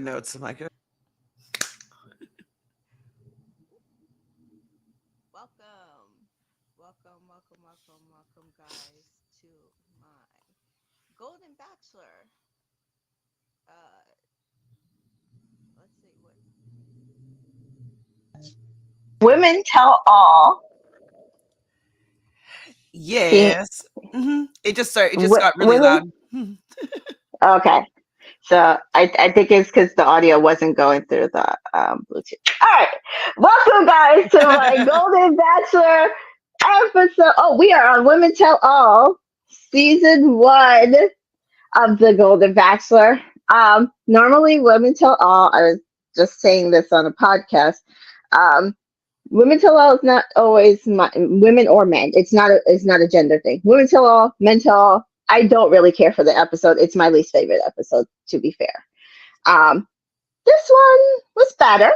notes. I'm like, Welcome, welcome, guys, to my Golden Bachelor. Uh, let's see what. Women tell all. Can yes. It just started. It just w- got really women? loud. Okay, so I think it's because the audio wasn't going through the Bluetooth. All right, welcome guys to my Golden Bachelor episode. Oh, we are on Women Tell All, season one of the Golden Bachelor. Normally, Women Tell All. I was just saying this on a podcast. Um, Women Tell All is not always women or men. It's not a gender thing. Women Tell All, Men Tell All. I don't really care for the episode. It's my least favorite episode, to be fair. Um, this one was better,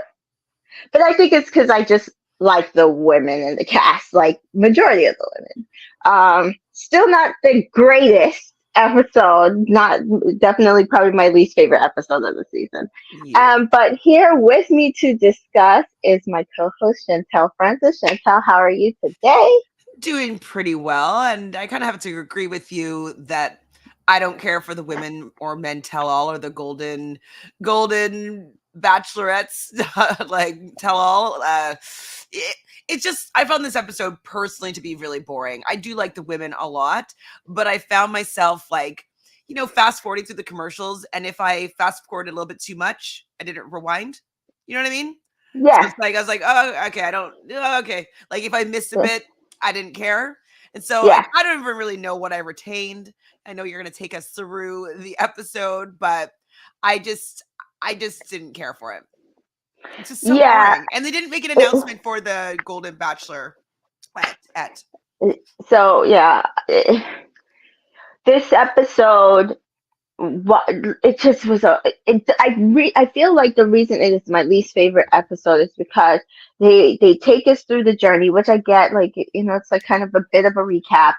but I think it's because I just like the women in the cast, like majority of the women. Still not the greatest episode. Not definitely probably my least favorite episode of the season. Yeah. But here with me to discuss is my co-host Chantel Francis. Chantel, how are you today? Doing pretty well, and I kind of have to agree with you that I don't care for the women or men tell all or the golden bachelorettes like tell all. It's just I found this episode personally to be really boring. I do like the women a lot, but I found myself like fast forwarding through the commercials, and if I fast forward a little bit too much, I didn't rewind. You know what I mean? So Yeah. it's like I was like, oh, okay, I don't, oh, okay. Like if I missed a bit, I didn't care. And so Yeah. I don't even really know what I retained. I know you're going to take us through the episode, but I just, I just didn't care for it. It's just so Yeah. boring. And they didn't make an announcement for the Golden Bachelor at. So yeah, this episode, what it just was I feel like the reason it is my least favorite episode is because they take us through the journey, which I get, like, it's like kind of a bit of a recap,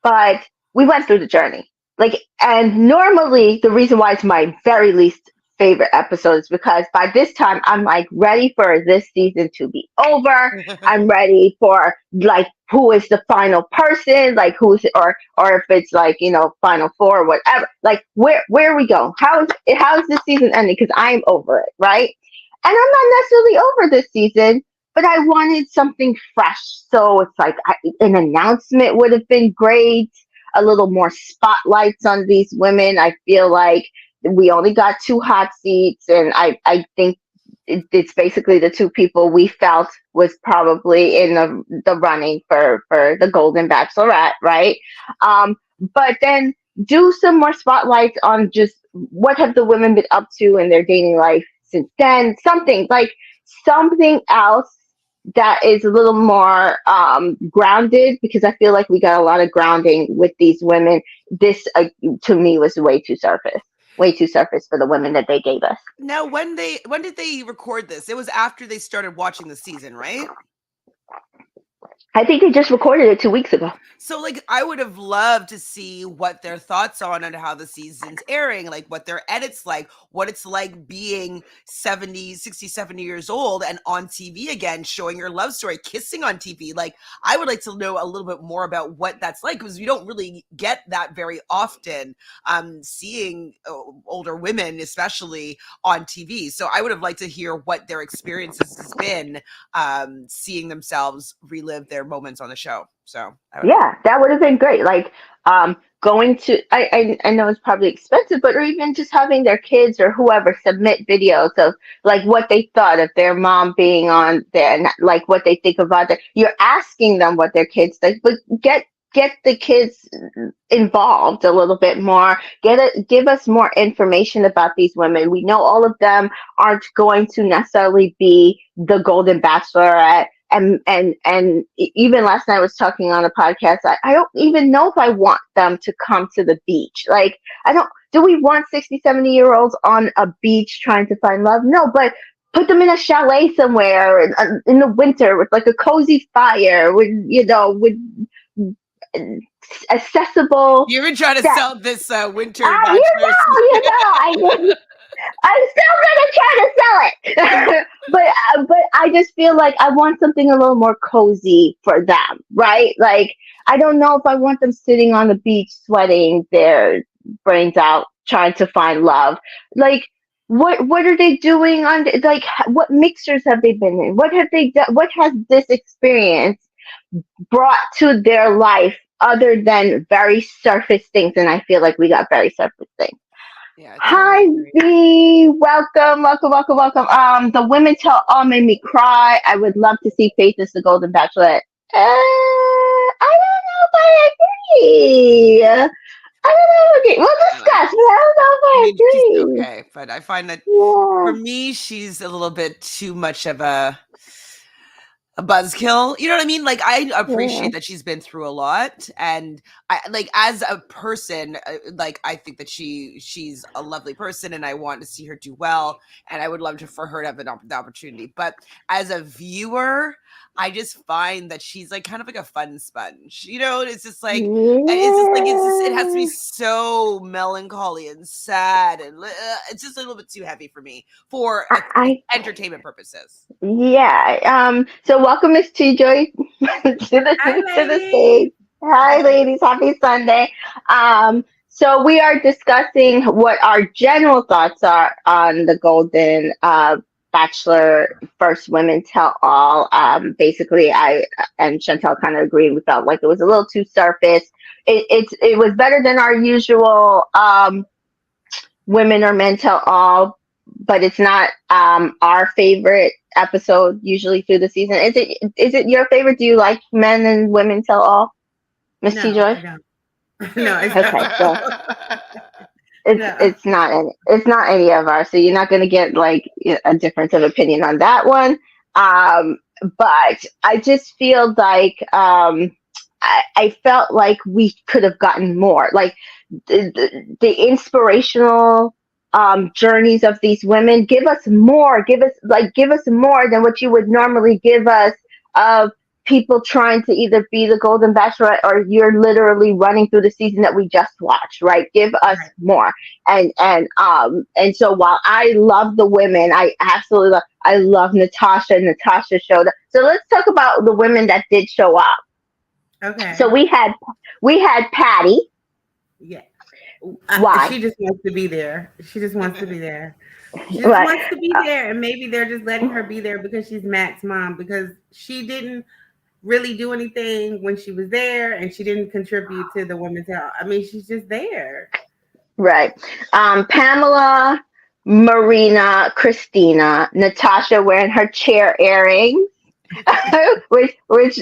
but we went through the journey. Like, and normally the reason why it's my very least favorite episode is because by this time I'm like ready for this season to be over. I'm ready for, like, who is the final person, like who's, or if it's like, final four or whatever. Like, where we go? How is this season ending? Because I'm over it, right? And I'm not necessarily over this season, but I wanted something fresh. So it's like an announcement would have been great. A little more spotlights on these women. I feel like we only got two hot seats, and I think it's basically the two people we felt was probably in the running for the Golden Bachelorette, right? But then do some more spotlights on just what have the women been up to in their dating life since then. Something else that is a little more grounded, because I feel like we got a lot of grounding with these women. This, to me, was way too surface for the women that they gave us. Now, when did they record this? It was after they started watching the season, right? I think they just recorded it 2 weeks ago. So, like, I would have loved to see what their thoughts are on how the season's airing, like what their edits like, what it's like being 70 years old and on TV again, showing your love story, kissing on TV. Like, I would like to know a little bit more about what that's like, because we don't really get that very often, seeing older women, especially on TV. So I would have liked to hear what their experiences has been, seeing themselves relive their moments on the show. So Yeah, that would have been great. Like, going to, I know it's probably expensive, but or even just having their kids or whoever submit videos of like what they thought of their mom being on there, and like what they think about it. You're asking them what their kids think, but get the kids involved a little bit more. Give us more information about these women. We know all of them aren't going to necessarily be the Golden Bachelorette. And even last night I was talking on a podcast. I don't even know if I want them to come to the beach. Like, I don't. Do we want 60, 70-year-olds on a beach trying to find love? No, but put them in a chalet somewhere in the winter with like a cozy fire, with accessible you're even trying to steps. sell this winter Ah, bachelor season. I know. I'm still gonna try to sell it, but I just feel like I want something a little more cozy for them, right? Like I don't know if I want them sitting on the beach sweating their brains out trying to find love. Like what are they doing on like what mixers have they been in? What have they done? What has this experience brought to their life other than very surface things? And I feel like we got very surface things. Yeah, I totally Hi agree. V, welcome, welcome, welcome, welcome. The women tell all made me cry. I would love to see Faith as the Golden Bachelorette. I don't know if I agree. I don't know. If I agree. We'll Uh, discuss, but I don't know if I I mean, she's agree. okay, but I find that for Yeah, me, she's a little bit too much of a buzzkill. You know what I mean? Like I yeah. appreciate that she's been through a lot, and I like as a person, like I think that she's a lovely person, and I want to see her do well, and I would love to for her to have the opportunity. But as a viewer, I just find that she's like kind of like a fun sponge. You know, it's just like it's just it has to be Yeah. so melancholy and sad, and it's just a little bit too heavy for me for I entertainment purposes. Yeah. So welcome, Miss T Joy, Hi, to the ladies. stage. Hi, ladies. Happy Sunday. So we are discussing what our general thoughts are on the Golden Bachelor First Women Tell All. Basically, I and Chantel kind of agreed. We felt like it was a little too surface. It was better than our usual women or men tell all, but it's not our favorite episode usually through the season. Is it your favorite? Do you like men and women tell all, Miss T No, Joy? I don't. No, I Okay, so don't. it's No. it's not any of ours, so you're not going to get like a difference of opinion on that one. Um, but I just feel like I felt like we could have gotten more. Like the inspirational journeys of these women. Give us more. Give us more than what you would normally give us of people trying to either be the Golden Bachelorette or you're literally running through the season that we just watched. Right? Give us Right. more. And so while I love the women, I absolutely love. I love Natasha. Natasha showed up. So let's talk about the women that did show up. So Okay. we had Patty. Yeah. Why? She just wants to be there. She just wants to be there. She just Right. wants to be there. And maybe they're just letting her be there because she's Matt's mom, because she didn't really do anything when she was there and she didn't contribute to the women's health. I mean, she's just there. Right. Pamela, Marina, Christina, Natasha wearing her chair earrings, which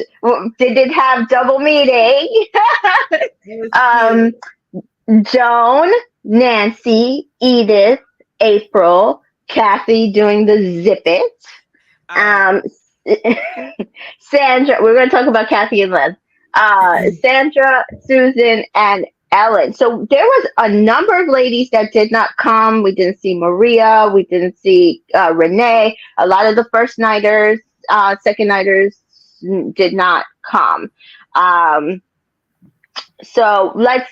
did have double meaning. It was um, cute. Joan, Nancy, Edith, April, Kathy doing the zip it. Oh, Um, Sandra, we're going to talk about Kathy and Liz. Sandra, Susan, and Ellen. So there was a number of ladies that did not come. We didn't see Maria. We didn't see Renee. A lot of the first nighters, second nighters did not come. Um, so let's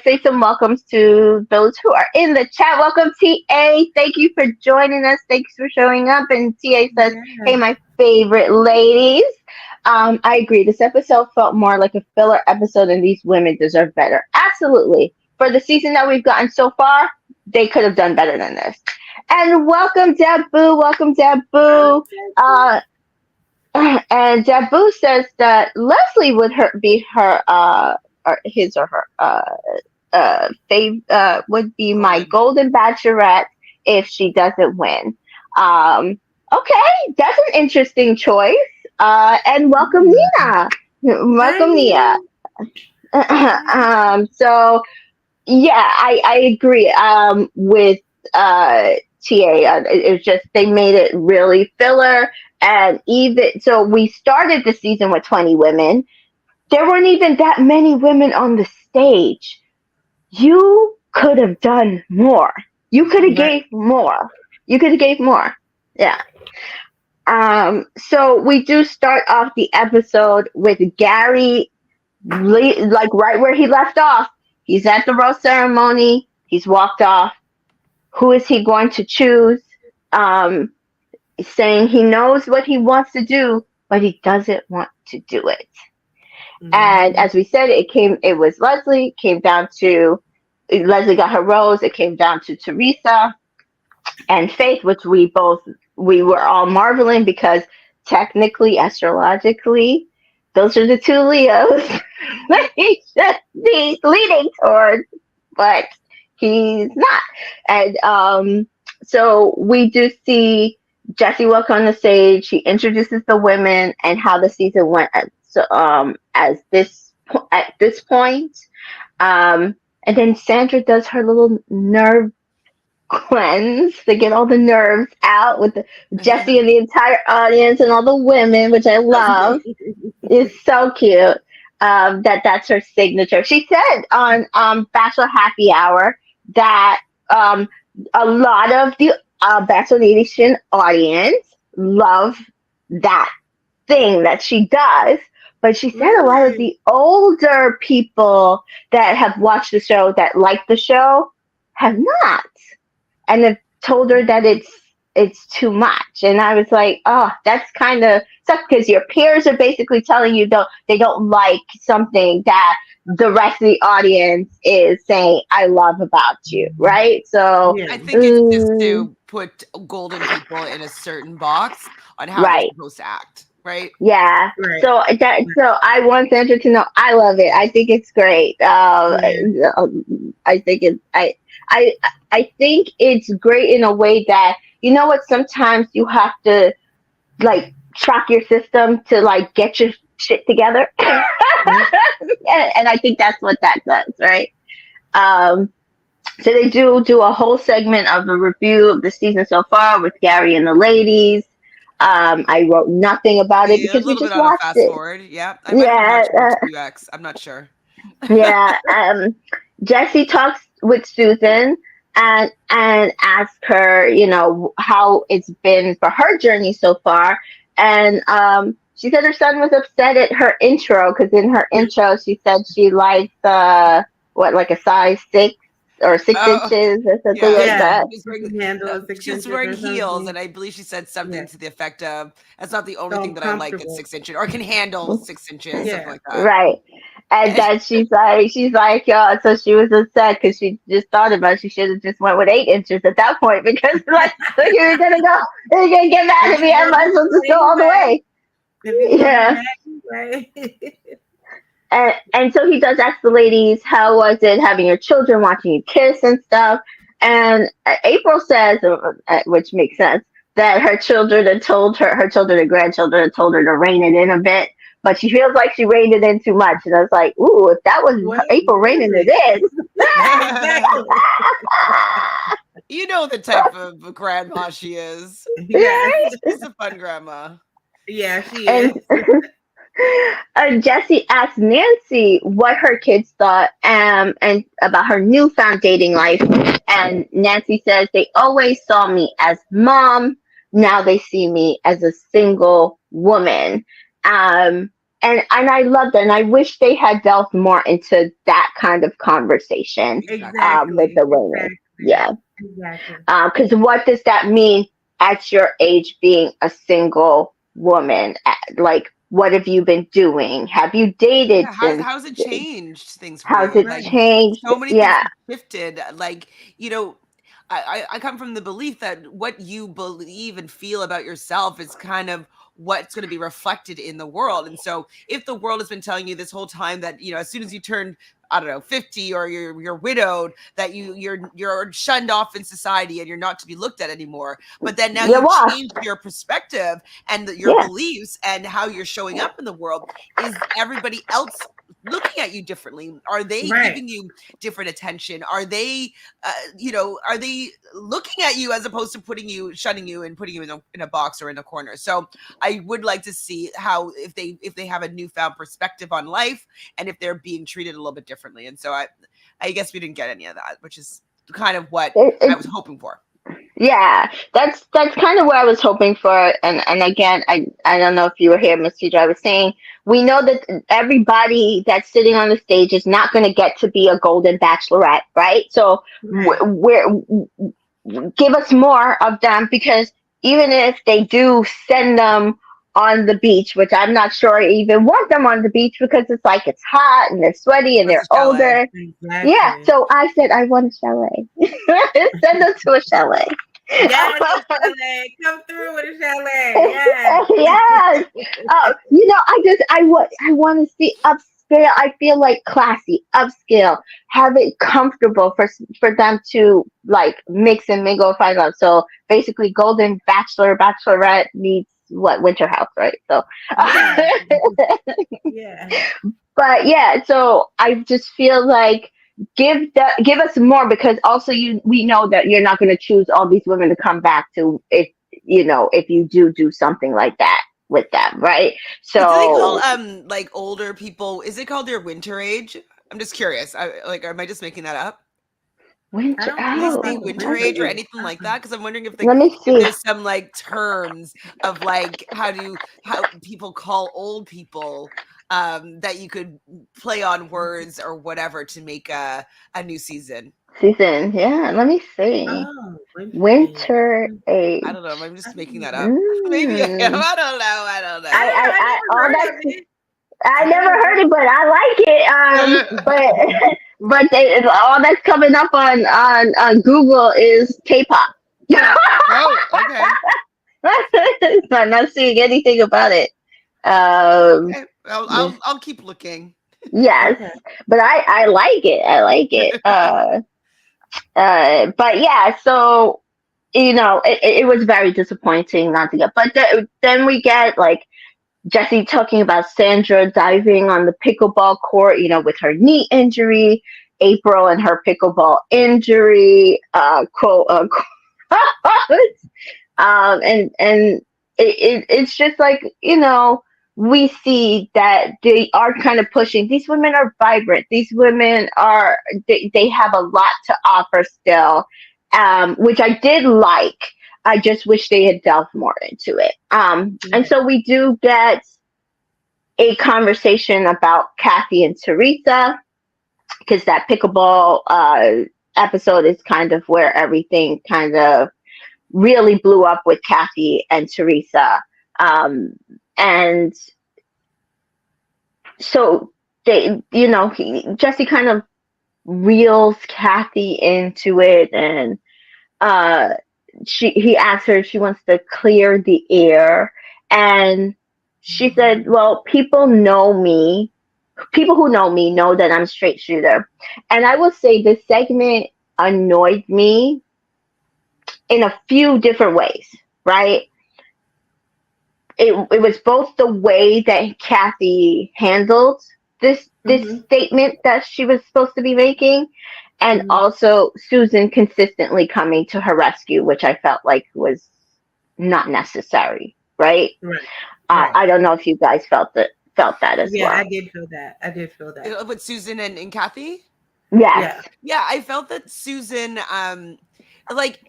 say some welcomes to those who are in the chat. Welcome TA. Thank you for joining us. Thanks for showing up. And TA says, "Hey, Yeah. my favorite ladies." I agree. This episode felt more like a filler episode, and these women deserve better. Absolutely. For the season that we've gotten so far, they could have done better than this. And welcome, Dabu. Welcome, Hi, Dabu. Jesse. Uh, and Dabu says that Leslie would be her or his or her would be my golden. golden bachelorette if she doesn't win. Okay, that's an interesting choice. And welcome Hmm. Nia. Hi, Welcome Nia. Nina. Hi. So yeah, I agree with TA. It's just they made it really filler, and even so, we started the season with 20 women. There weren't even that many women on the stage. You could have done more. You could have Right. gave more. You could have gave more. Yeah. So we do start off the episode with Gary, like right where he left off. He's at the rose ceremony. He's walked off. Who is he going to choose? Um, Saying he knows what he wants to do, but he doesn't want to do it. And Mhm. as we said, it was Leslie, came down to Leslie got her rose. It came down to Teresa and Faith, which we were all marveling because technically, astrologically, those are the two Leos that he should be leaning towards, but he's not. And so we do see Jesse walk on the stage. He introduces the women and how the season went. So at this point, um, and then Sandra does her little nerve cleanse to get all the nerves out with Jesse and the entire audience and all the women, which I love. It's so cute. That's her signature. She said on Bachelor Happy Hour that um, a lot of the Bachelor Nation audience love that thing that she does. But she said a lot of Really? the older people that have watched the show that like the show have not, and have told her that it's too much. And I was like, oh, that's kind of sucks because your peers are basically telling you they don't like something that the rest of the audience is saying I love about you, right? So, Yeah. I think it's just to put golden people in a certain box on how they're right. supposed to act, right? Yeah. Right. So I want Sandra to know I love it. I think it's great. Yeah. I think I I think it's great in a way that you know what sometimes you have to like shock your system to like get your shit together. Yep. And I think that's what that does, right? Um so they do a whole segment of a review of the season so far with Gary and the ladies. I wrote nothing about it Yeah, a because we little bit just on a watched fast it. forward. Yeah, I might have been Yeah, watching it 2x. I'm not sure. yeah. Jesse talks with Susan and asks her, you know, how it's been for her journey so far. And she said her son was upset at her intro because in her intro she said she likes like a size 6 or six Oh, inches or something yeah. like Yeah. that. She's You wearing can handle 6 inches wearing or heels, something. and I believe she said something Yeah. to the effect of, "That's not the only So thing I'm that I like that's comfortable. 6 inches or can handle 6 inches," something Yeah. like that. Right. And then she's like, yeah. So she was upset because she just thought about it. She should have just went with 8 inches at that point because like, so you're gonna go, you're gonna get mad If at he's me. I gonna might be as well mad just go all the anyway. way. If he's gonna be Yeah. mad anyway. And so he does ask the ladies, how was it having your children watching you kiss and stuff? And April says, which makes sense, that her children and grandchildren had told her to rein it in a bit, but she feels like she reined it in too much. And I was like, ooh, if that was What April reining really? it in. Exactly. You know the type of grandma she is. Yes. She's a fun grandma. Yeah, she And is. Jessie asked Nancy what her kids thought and about her newfound dating life. And Nancy says they always saw me as mom. Now they see me as a single woman. And I love that. And I wish they had delved more into that kind of conversation Exactly. with Exactly. the women. Exactly. Yeah. Exactly. Because what does that mean at your age being a single woman? Like, what have you been doing? Have you dated Yeah, since? how's it changed things for How's you? it Like, Right. changed? so many things Yeah, have shifted. Like, you know, I come from the belief that what you believe and feel about yourself is kind of what's going to be reflected in the world. And so if the world has been telling you this whole time that, you know, as soon as you turn, I don't know, 50 or you're widowed, that you're shunned off in society and you're not to be looked at anymore. But then now you're you've washed. changed your perspective and your Yeah, beliefs and how you're showing up in the world. Is everybody else looking at you differently? Are they Right. giving you different attention? Are they are they looking at you as opposed to shunning you and putting you in a box or in a corner? So I would like to see how if they have a newfound perspective on life and if they're being treated a little bit differently. And so I guess we didn't get any of that, which is kind of what I it, was hoping for. yeah. That's kind of what I was hoping for. And again, I don't know if you were here, Miss Teacher. I was saying we know that everybody that's sitting on the stage is not going to get to be a golden bachelorette, right? So Right. we're give us more of them, because even if they do send them on the beach, which I'm not sure I even want them on the beach, because it's like it's hot and they're sweaty and What's they're a chalet? older. Yeah, Exactly. so I said I want a chalet. Send them to a chalet. Yes, a chalet. Come through with a chalet. Yes. Yes. I want to see upscale. I feel like classy, upscale, have it comfortable for them to like mix and mingle, find out. So basically, Golden Bachelor, Bachelorette needs what, Winter House, right? So, Yeah. Yeah. but yeah, so I just feel like give us more, because also we know that you're not going to choose all these women to come back to, if if you do something like that with them, right? But do they call So like older people? Is it called their winter age? I'm just curious. Am I just making that up? I winter. don't Do know they Oh, say about the winter winter age or oh, age. anything like that? Because I'm wondering if let me if see. there's some like terms of like how people call old people that you could play on words or whatever to make a new season. Season, yeah. Let me see. Oh, winter age. Winter I age. don't know. I'm I just making don't that know. up. Maybe I am. Mm. I don't know. I don't I know. don't know. I I never all heard of that's it. I I never never heard heard. it, but I like it. But all that's coming up on Google is K-pop. Oh, okay. I'm not seeing anything about it. Um, Okay. this, I'll keep looking. yes, Okay. but I like it. I like it. But yeah, so it was very disappointing not to get. But then we get like Jesse talking about Sandra diving on the pickleball court, with her knee injury, April and her pickleball injury, quote unquote. And it's just like, we see that they are kind of pushing. These women are vibrant. These women they have a lot to offer still, which I did like. I just wish they had delved more into it. And Right. so we do get a conversation about Kathy and Teresa, because that pickleball episode is kind of where everything kind of really blew up with Kathy and Teresa. Um, and so Jesse kind of reels Kathy into it, and uh, he asks her if she wants to clear the air, and she said, "Well, people who know me know that I'm a straight shooter," and I will say this segment annoyed me in a few different ways, right? It was both the way that Kathy handled this Mhm. statement that she was supposed to be making, and Mhm. also Susan consistently coming to her rescue, which I felt like was not necessary, right? Right. Right. I don't know if you guys felt that as Yeah, I well. did feel that. I did feel that. With Susan and Kathy. Yes. Yeah. Yeah, I felt that Susan, like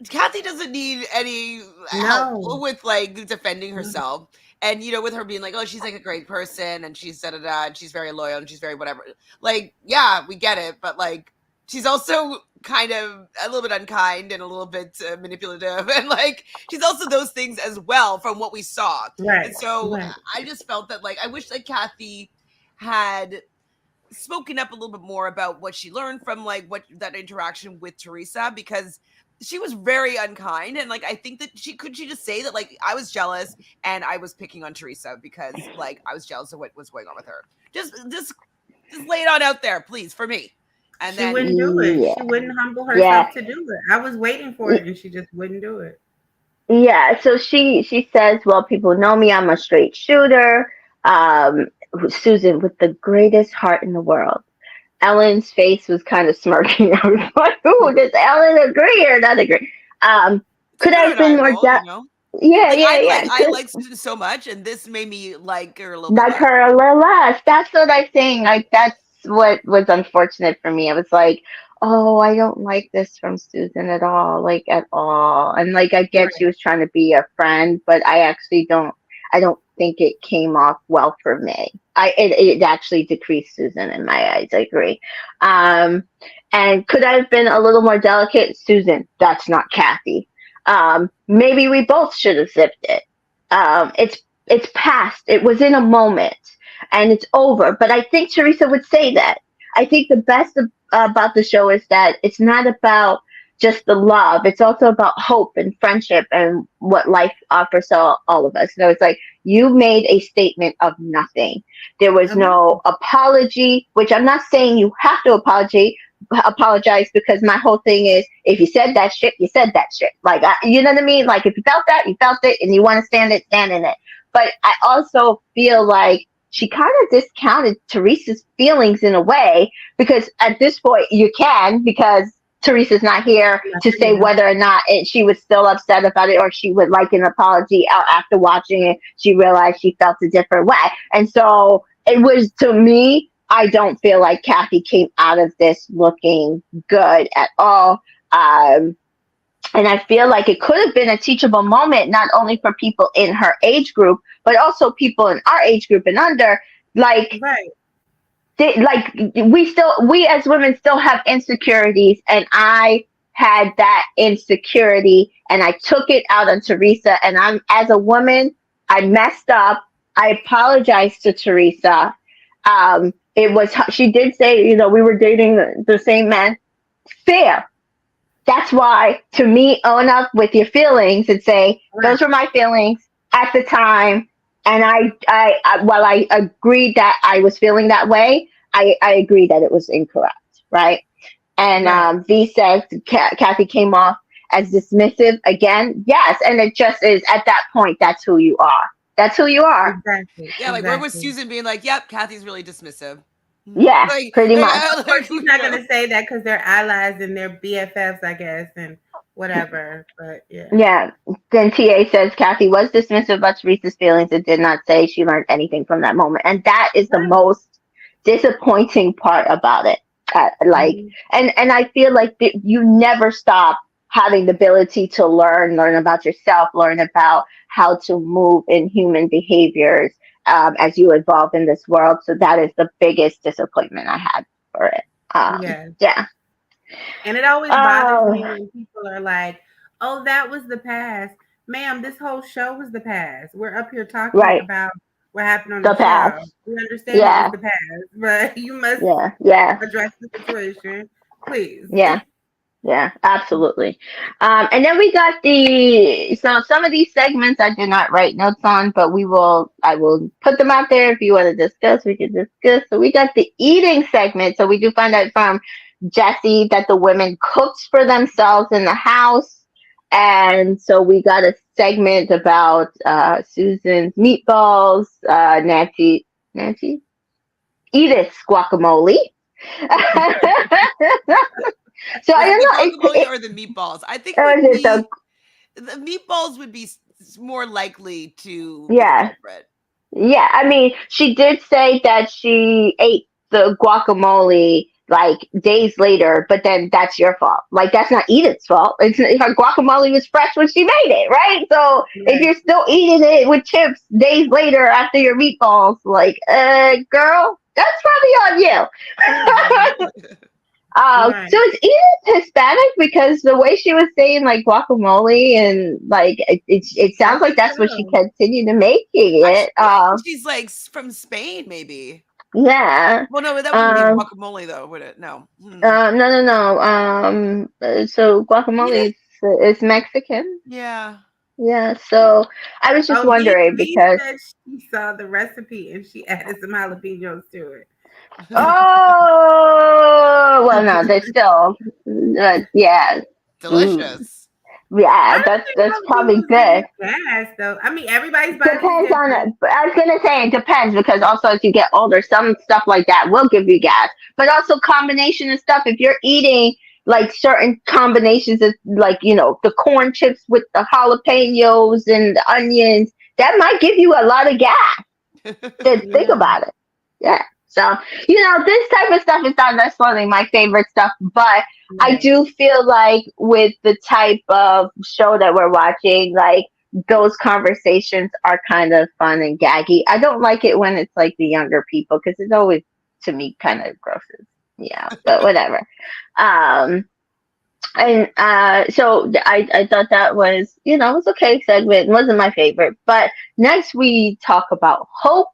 Kathy doesn't need any help No. with like defending No. herself. And with her being like, oh, she's like a great person and she's da da da and she's very loyal and she's very whatever. Like, yeah, we get it, but like she's also kind of a little bit unkind and a little bit manipulative and like she's also those things as well from what we saw. Right. And so Right. I just felt that like I wish that Kathy had spoken up a little bit more about what she learned from like what that interaction with Teresa, because she was very unkind, and like I think that she just say that like I was jealous and I was picking on Teresa because like I was jealous of what was going on with her. Just lay it on out there, please, for me. And She then wouldn't do it. Yeah. She wouldn't humble Yeah. herself to do it. I was waiting for it, and she just wouldn't do it. Yeah, so she says, "Well, people know me. I'm a straight shooter." Susan, with the greatest heart in the world. Ellen's face was kind of smirking. I was like, "Ooh, does Ellen agree or not agree?" Um, it's could I kind of have been an eye more roll. depth? Yeah, Like yeah, yeah. I Could like Susan so much, and this made me like her a little bit like less. her a little less. That's what I'm saying. Like that's what was unfortunate for me. I was like, "Oh, I don't like this from Susan at all, like at all." And like I get she Right. was trying to be a friend, but I actually don't. I don't think it came off well for me. It actually decreased Susan in my eyes. I agree. Um, and could I have been a little more delicate? Susan, that's not Kathy. Maybe we both should have zipped it. It's past. It was in a moment, and it's over. But I think Teresa would say that. I think the best about the show is that it's not about just the love. It's also about hope and friendship and what life offers all of us. So it's like you made a statement of nothing. There was Mhm. no apology, which I'm not saying you have to apologize, because my whole thing is if you said that shit, you said that shit. Like you know what I mean? Like if you felt that, you felt it, and you want to stand in it. But I also feel like she kind of discounted Teresa's feelings in a way, because at this point you can, because Teresa's not here Not to say there. whether or not she was still upset about it, or she would like an apology out after watching it. She realized she felt a different way. And so it was, to me, I don't feel like Kathy came out of this looking good at all. Um, and I feel like it could have been a teachable moment, not only for people in her age group, but also people in our age group and under. Like, Right. like we as women still have insecurities, and I had that insecurity and I took it out on Teresa, and I'm, as a woman, I messed up. I apologized to Teresa. It was, she did say, we were dating the same man. Fair. That's why, to me, own up with your feelings and say Right. those were my feelings at the time. And while I agreed that I was feeling that way, I agreed that it was incorrect, right? And Right. V says Kathy came off as dismissive again. Yes, and it just is at that point. That's who you are. That's who you are. Exactly. Yeah, like where was Exactly. Susan being like, "Yep, Kathy's really dismissive." Yeah, Like, pretty much. Of course, she's not gonna say that because they're allies and they're BFFs, I guess, and whatever. But yeah. Yeah. Then TA says Kathy was dismissive about Teresa's feelings and did not say she learned anything from that moment. And that is the Right. most disappointing part about it. Like, Mhm. and I feel like you never stop having the ability to learn about yourself, learn about how to move in human behaviors as you evolve in this world. So that is the biggest disappointment I had for it. Yeah. Yeah. And it always bothers Oh, me when people are like, "Oh, that was the past." Ma'am, this whole show was the past. We're up here talking right. about what happened on the The show. past. We understand it was Yeah. the past, but you must Yeah. Yeah. address the situation, please. Yeah. Yeah, absolutely. And then we got so some of these segments I did not write notes on, but I will put them out there. If you want to discuss, we can discuss. So we got the eating segment. So we do find out from Jesse that the women cooked for themselves in the house. And so we got a segment about Susan's meatballs, Nancy, Edith's guacamole. So I Was it don't the know. guacamole or the meatballs? I think it Or would is it be the meatballs would be more likely to be the yeah, culprit. yeah. I mean, she did say that she ate the guacamole like days later, but then that's your fault. Like that's not Edith's fault. It's her guacamole was fresh when she made it, right? So if Right. you're still eating it with chips days later after your meatballs, like, girl, that's probably on Mhm. you. Right. So is Edith Hispanic? Because the way she was saying like guacamole and like it I sounds like think that's what she so. continued to making it. Actually, I think she's like from Spain, maybe. Yeah. Well, no, that wouldn't be Um, guacamole though, would it? No. Hmm. no, no, no. So guacamole Edith? is Mexican. Yeah. Yeah. So I was just Oh, wondering V because said she saw the recipe and she added some jalapenos to it. oh well, no, they still, yeah. Mm, Delicious. I yeah, don't that's think probably jalapenos give good. you gas though. I mean, everybody's body is Depends on it. different. I was gonna say it depends because also as you get older, some stuff like that will give you gas. But also combination of stuff. If you're eating like certain combinations of like the corn chips with the jalapenos and the onions, that might give you a lot of gas. To think Yeah. about it. Yeah. So this type of stuff is not necessarily my favorite stuff, but I Right. do feel like with the type of show that we're watching, like those conversations are kind of fun and gaggy. I don't like it when it's like the younger people because it's always to me kind of grosses. Yeah, but whatever. Um, and so I thought that was, you know, it was okay segment. It wasn't my favorite. But next we talk about hope,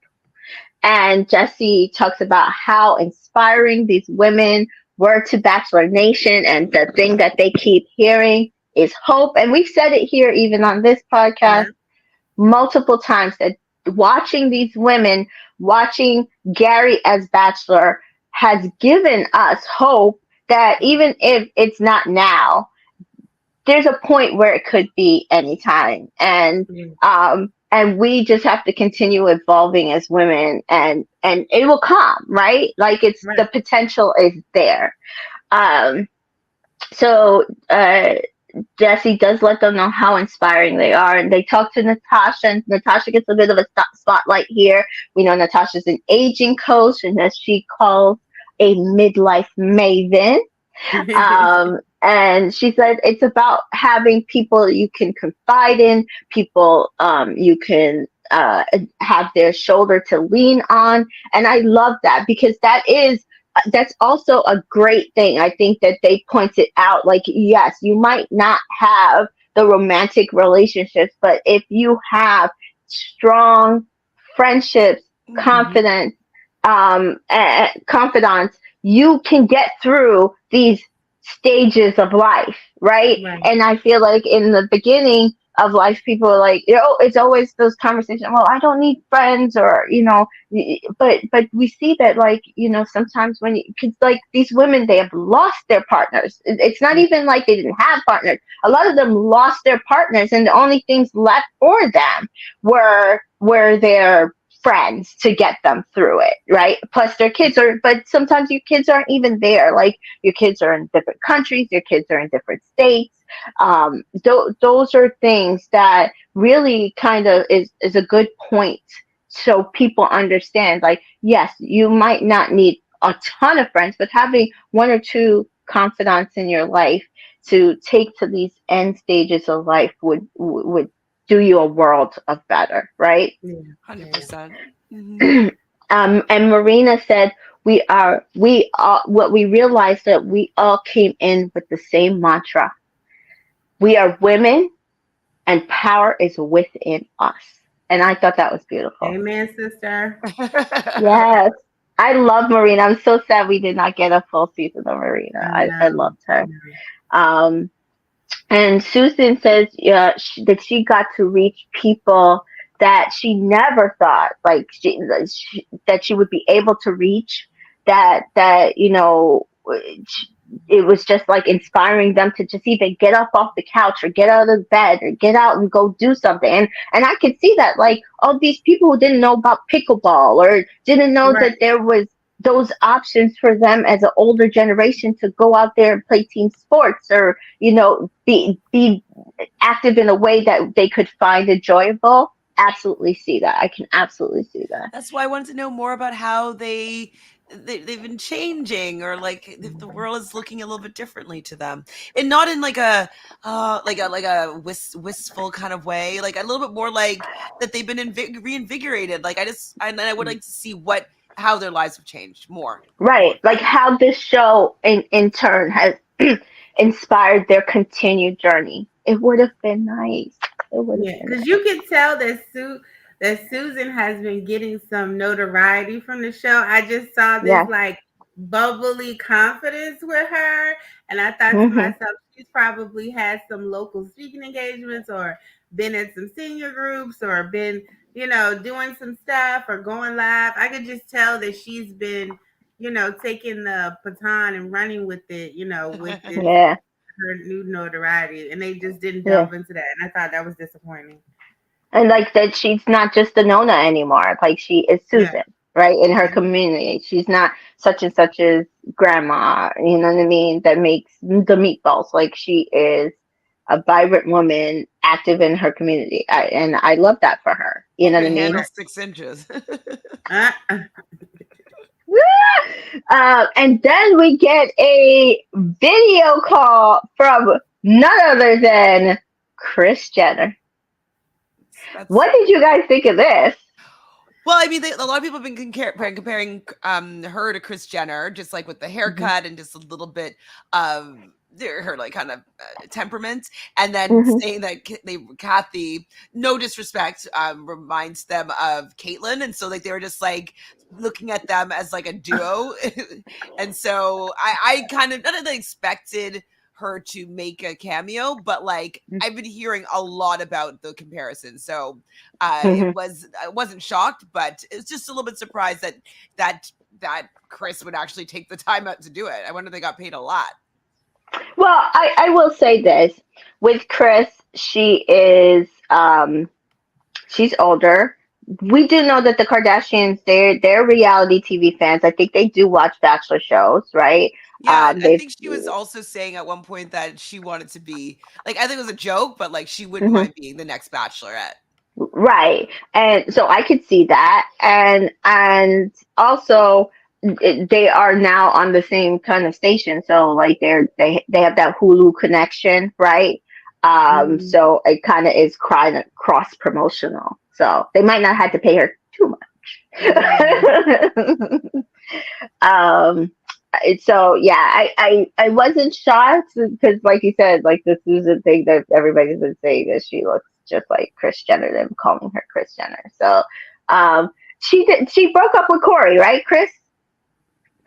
and Jesse talks about how inspiring these women were to Bachelor Nation, and the thing that they keep hearing is hope. And we've said it here even on this podcast Yeah. multiple times that watching these women, watching Gary as Bachelor has given us hope that even if it's not now, there's a point where it could be anytime. Yeah. And we just have to continue evolving as women, and it will come, right? Like it's Right. the potential is there. Um so Jesse does let them know how inspiring they are, and they talk to Natasha, and Natasha gets a bit of a spotlight here. We know Natasha's an aging coach, and as she calls a midlife maven. And she said it's about having people you can confide in, people you can have their shoulder to lean on. And I love that because that's also a great thing. I think that they pointed out, like, yes, you might not have the romantic relationships, but if you have strong friendships, Mhm. Mhm. confidence, confidants, you can get through these stages of life, right? Right. And I feel like in the beginning of life, people are like, it's always those conversations. Well, I don't need friends, or but we see that, like, sometimes when because like these women, they have lost their partners. It's not Yeah. even like they didn't have partners. A lot of them lost their partners, and the only things left for them were their friends to get them through it, right? Plus their kids are, but sometimes your kids aren't even there. Like your kids are in different countries, your kids are in different states. Those are things that really kind of is a good point, so people understand, like, yes, you might not need a ton of friends, but having one or two confidants in your life to take to these end stages of life would do you a world of better, right? Yeah. Yeah. 100%. Mhm. And Marina said, we all, what we realized that we all came in with the same mantra. We are women, and power is within us. And I thought that was beautiful. Amen, sister. Yes. I love Marina. I'm so sad we did not get a full season of Marina. I I know. loved her. I know. Um, and Susan says, that she got to reach people that she never thought, like, that she would be able to reach. That it was just like inspiring them to just even get up off the couch or get out of bed or get out and go do something. And I could see that, like, all these people who didn't know about pickleball or didn't know Right. that there was those options for them as an older generation to go out there and play team sports, or be active in a way that they could find enjoyable. Absolutely see that. I can absolutely see that. That's why I wanted to know more about how they've been changing, or like if the world is looking a little bit differently to them, and not in like a wistful kind of way, like a little bit more like that they've been reinvigorated. Like I would like to see what how their lives have changed more Right. of Like that. how this show in turn has inspired their continued journey. It would have been nice. It would have Yeah, been because nice. you can tell that Susan has been getting some notoriety from the show. I just saw this Yes. like bubbly confidence with her, and I thought to Hmm. myself, she's probably had some local speaking engagements, or been at some senior groups, or been doing some stuff or going live. I could just tell that she's been taking the baton and running with it. With this Yeah. her new notoriety, and they just didn't Yeah. delve into that, and I thought that was disappointing. And like that, she's not just a Nona anymore. Like she is Yeah, Susan, right? In her mhm, community, she's not such and such as grandma. You know what I mean? That makes the meatballs. Like she is a vibrant woman, active in her community, and I love that for her. You Who know what I can mean? handle 6 inches? uh, And then we get a video call from none other than Chris Jenner. That's What did you guys think of this? Well, I mean, a lot of people have been comparing her to Kris Jenner, just like with the Hmm. haircut and just a little bit of her like kind of temperament, and then Hmm. saying that Kathy, no disrespect, reminds them of Caitlyn, and so like they were just like looking at them as like a duo, and so I kind of not that I expected her to make a cameo, but like I've been hearing a lot about the comparison, so Hmm. I wasn't shocked, but it was just a little bit surprised that that Kris would actually take the time out to do it. I wonder if they got paid a lot. Well, I will say this with Chris, she's older. We do know that the Kardashians, they're reality TV fans. I think they do watch Bachelor shows, right? Yeah, I They've think she was also saying at one point that she wanted to be like I think it was a joke, but like she wouldn't Mhm. mind being the next Bachelorette. Right, and so I could see that, and also they are now on the same kind of station, so like they have that Hulu connection, right? Mhm. So it kind of is cross promotional, so they might not have to pay her too Mhm. much. um, so yeah, I wasn't shocked because, like you said, like this is a thing that everybody's been saying that she looks just like Kris Jenner, them calling her Kris Jenner. So, um, she broke up with Corey, right?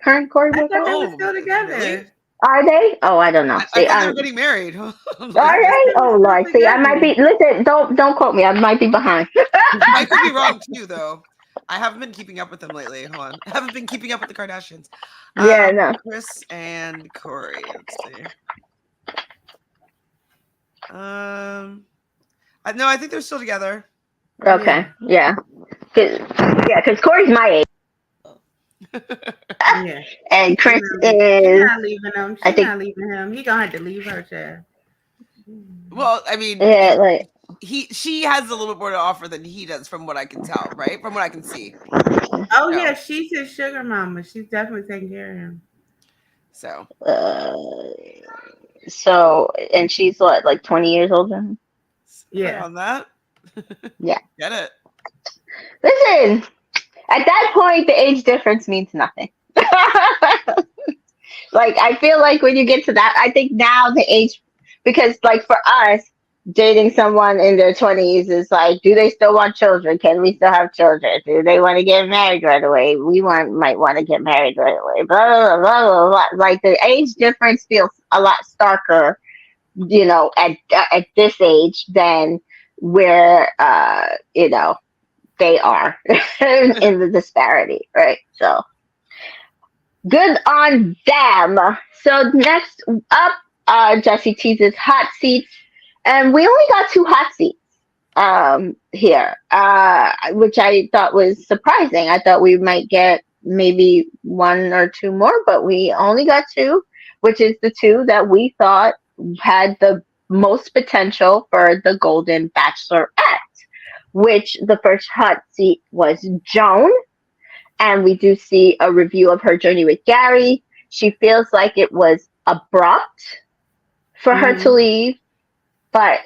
Her and Corey I broke thought up. they were Oh, still really? together. Are they? Oh, I don't know. I See, thought they were getting married. I'm are like, I thought they? they were Oh still Lord, see, I might together. be. Listen, don't quote me. I might be behind. I could be wrong too, though. I haven't been keeping up with them lately. Hold on, I haven't been keeping up with the Kardashians. Yeah, no. Kris and Corey. Let's see. No, I think they're still together. Okay, Yeah. yeah, yeah, because Corey's my age, Yeah. and She Chris not leaving. She is, not leaving him. I She think, not leaving him. He gonna have to leave her, child. Mhm. Well, I mean, yeah, like. she has a little bit more to offer than he does, from what I can tell, right? From what I can see. Oh yeah, So, she's his sugar mama. She's definitely taking care of him. so Uh, so, and she's what, like 20 years older than him? somewhere Yeah. around that. Yeah. Get it? Listen, at that point, the age difference means nothing. Like, I feel like when you get to that, I think now the age, because like for us, dating someone in their 20s is like, do they still want children? Can we still have children? Do they want to get married right away? Might want to get married right away. Blah, blah, blah, blah, blah. Like the age difference feels a lot starker, at this age than where, they are in the disparity, right? So good on them. So next up, Jesse teases hot seats, and we only got two hot seats here, which I thought was surprising. I thought we might get maybe one or two more, but we only got two, which is the two that we thought had the most potential for the Golden Bachelorette. Which the first hot seat was Joan, and we do see a review of her journey with Gary. She feels like it was abrupt for her to Hmm. leave, but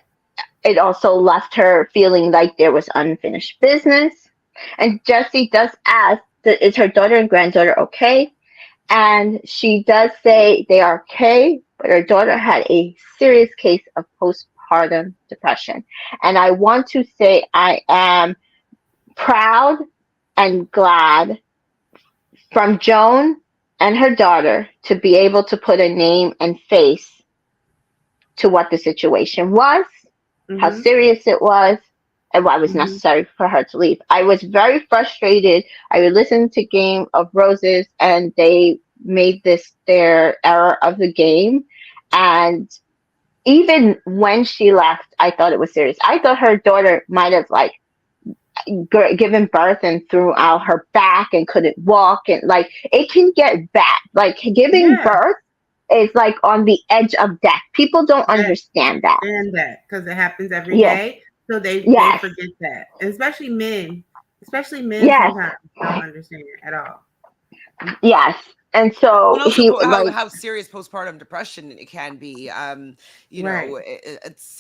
it also left her feeling like there was unfinished business. And Jessie does ask, is her daughter and granddaughter okay? And she does say they are okay, but her daughter had a serious case of postpartum depression. And I want to say I am proud and glad from Joan and her daughter to be able to put a name and face to what the situation was, how Hmm. serious it was, and why it was Hmm. necessary for her to leave. I was very frustrated. I would listen to Game of Roses, and they made this their era of the game. And even when she left, I thought it was serious. I thought her daughter might have like given birth and threw out her back and couldn't walk, and like it can get bad. Like giving Yeah. birth is like on the edge of death. People don't Yes. understand that. And that because it happens every Yes, day, so they yes, forget that. And especially men. Especially men yes, sometimes don't understand at all. yes. And Well, so and also he like how serious postpartum depression it can be. You know, Right.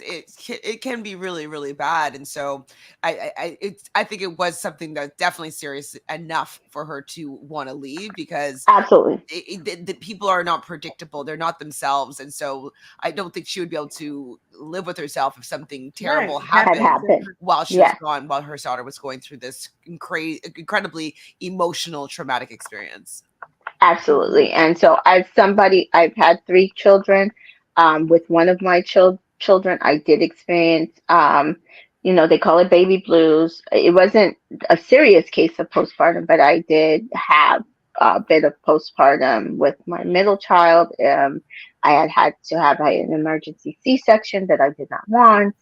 it can be really really bad, and so I think it was something that's definitely serious enough for her to want to leave because absolutely the people are not predictable. They're not themselves. And so I don't think she would be able to live with herself if something Right. terrible Have had to happened happened. accept. while she was Yes, gone, while her daughter was going through this incredibly emotional, traumatic experience. absolutely. And so, as somebody, I've had three children. With one of my children, I did experience, they call it baby blues. It wasn't a serious case of postpartum, but I did have a bit of postpartum with my middle child. I had to have an emergency C-section that I did not want,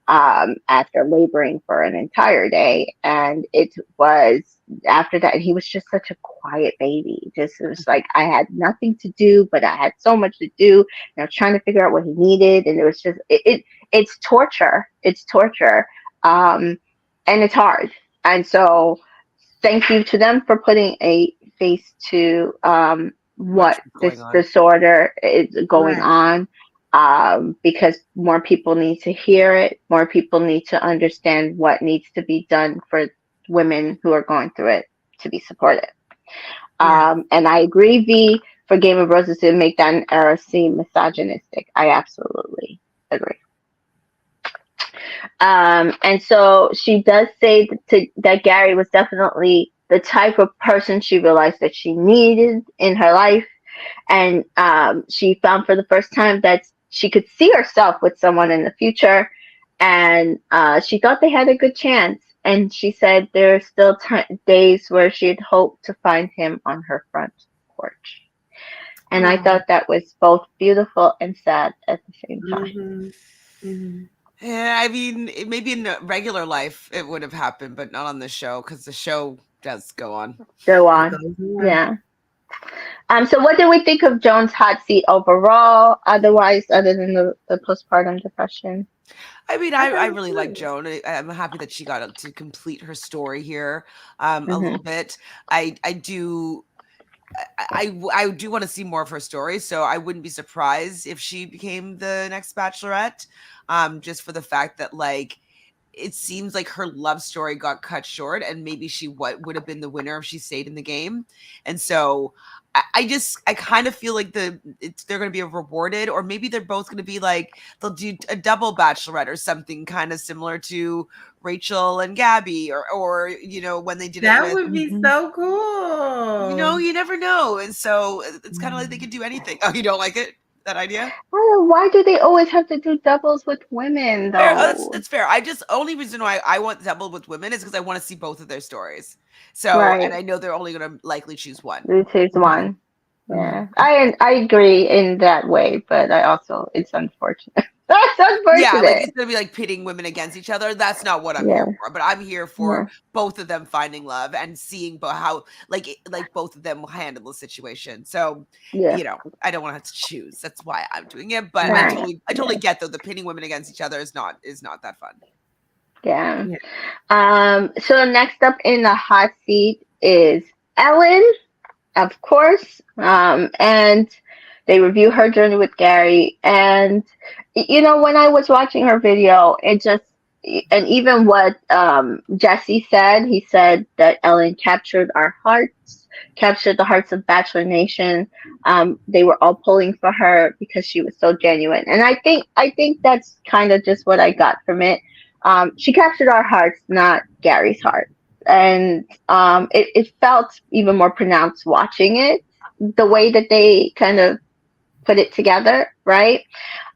after laboring for an entire day. And it was after that, he was just such a quiet baby. Just, it was like I had nothing to do, but I had so much to do. And I was trying to figure out what he needed. And it was just, it's torture. It's torture. Um, and it's hard. And so, thank you to them for putting a face to, What's what going this on? disorder is going Right. on, because more people need to hear it, more people need to understand what needs to be done for women who are going through it to be supported. Yeah. And I agree, V, for Game of Roses to make that era seem misogynistic. I absolutely agree. And so she does say that Gary was definitely the type of person she realized that she needed in her life. And she found for the first time that she could see herself with someone in the future. And she thought they had a good chance. And she said there are still days where she'd hoped to find him on her front porch. And I Oh. thought that was both beautiful and sad at the same time. Mhm. Mhm. Yeah, I mean, maybe in regular life it would have happened, but not on the show because the show does go on. Go It on. goes on. Yeah. So what do we think of Joan's hot seat overall? Otherwise, other than the postpartum depression. I mean, I I thought it was really like good. Joan. I'm happy that she got to complete her story here, a Hmm. little bit. I do I do want to see more of her story, so I wouldn't be surprised if she became the next Bachelorette. Just for the fact that like it seems like her love story got cut short, and maybe she what would have been the winner if she stayed in the game. And so I kind of feel like they're going to be rewarded, or maybe they're both going to be like they'll do a double Bachelorette or something kind of similar to Rachel and Gabby, or when they did it That with would be Hmm. so cool. you never know. And so it's kind of like they could do anything. Oh, you don't like it? That idea? Oh, why do they always have to do doubles with women, Fair. though? That's fair. I just only reason why I want double with women is because I want to see both of their stories. So, and Right. I know they're only going to likely choose one. This is Okay. one. Mhm. Yeah, I agree in that way, but I also it's unfortunate. That's Yeah, like it's unfortunate. gonna be like pitting women against each other. That's not what I'm here Yeah, for. But I'm here for yeah, both of them finding love and seeing how like both of them will handle the situation. So, yeah. I don't want to have to choose. That's why I'm doing it. But I Right. totally I Yeah, totally get though the pitting women against each other is not that fun. yeah. Yeah. So next up in the hot seat is Ellen, of course. And they review her journey with Gary. And, when I was watching her video, it just, and even what Jesse said, he said that Ellen captured our hearts, captured the hearts of Bachelor Nation. They were all pulling for her because she was so genuine. And I think that's kind of just what I got from it. She captured our hearts, not Gary's heart. And it felt even more pronounced watching it, the way that they kind of put it together, right?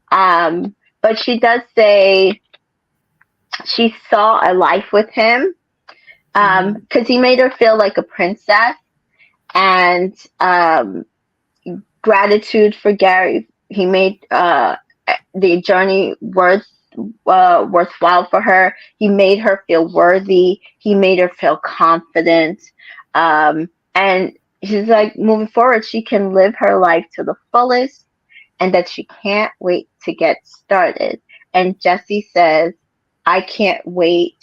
But she does say she saw a life with him, Mhm. because he made her feel like a princess, and gratitude for Gary. He made the journey worthwhile for her. He made her feel worthy. He made her feel confident. And she's like, moving forward, she can live her life to the fullest, and that she can't wait to get started. And Jesse says, I can't wait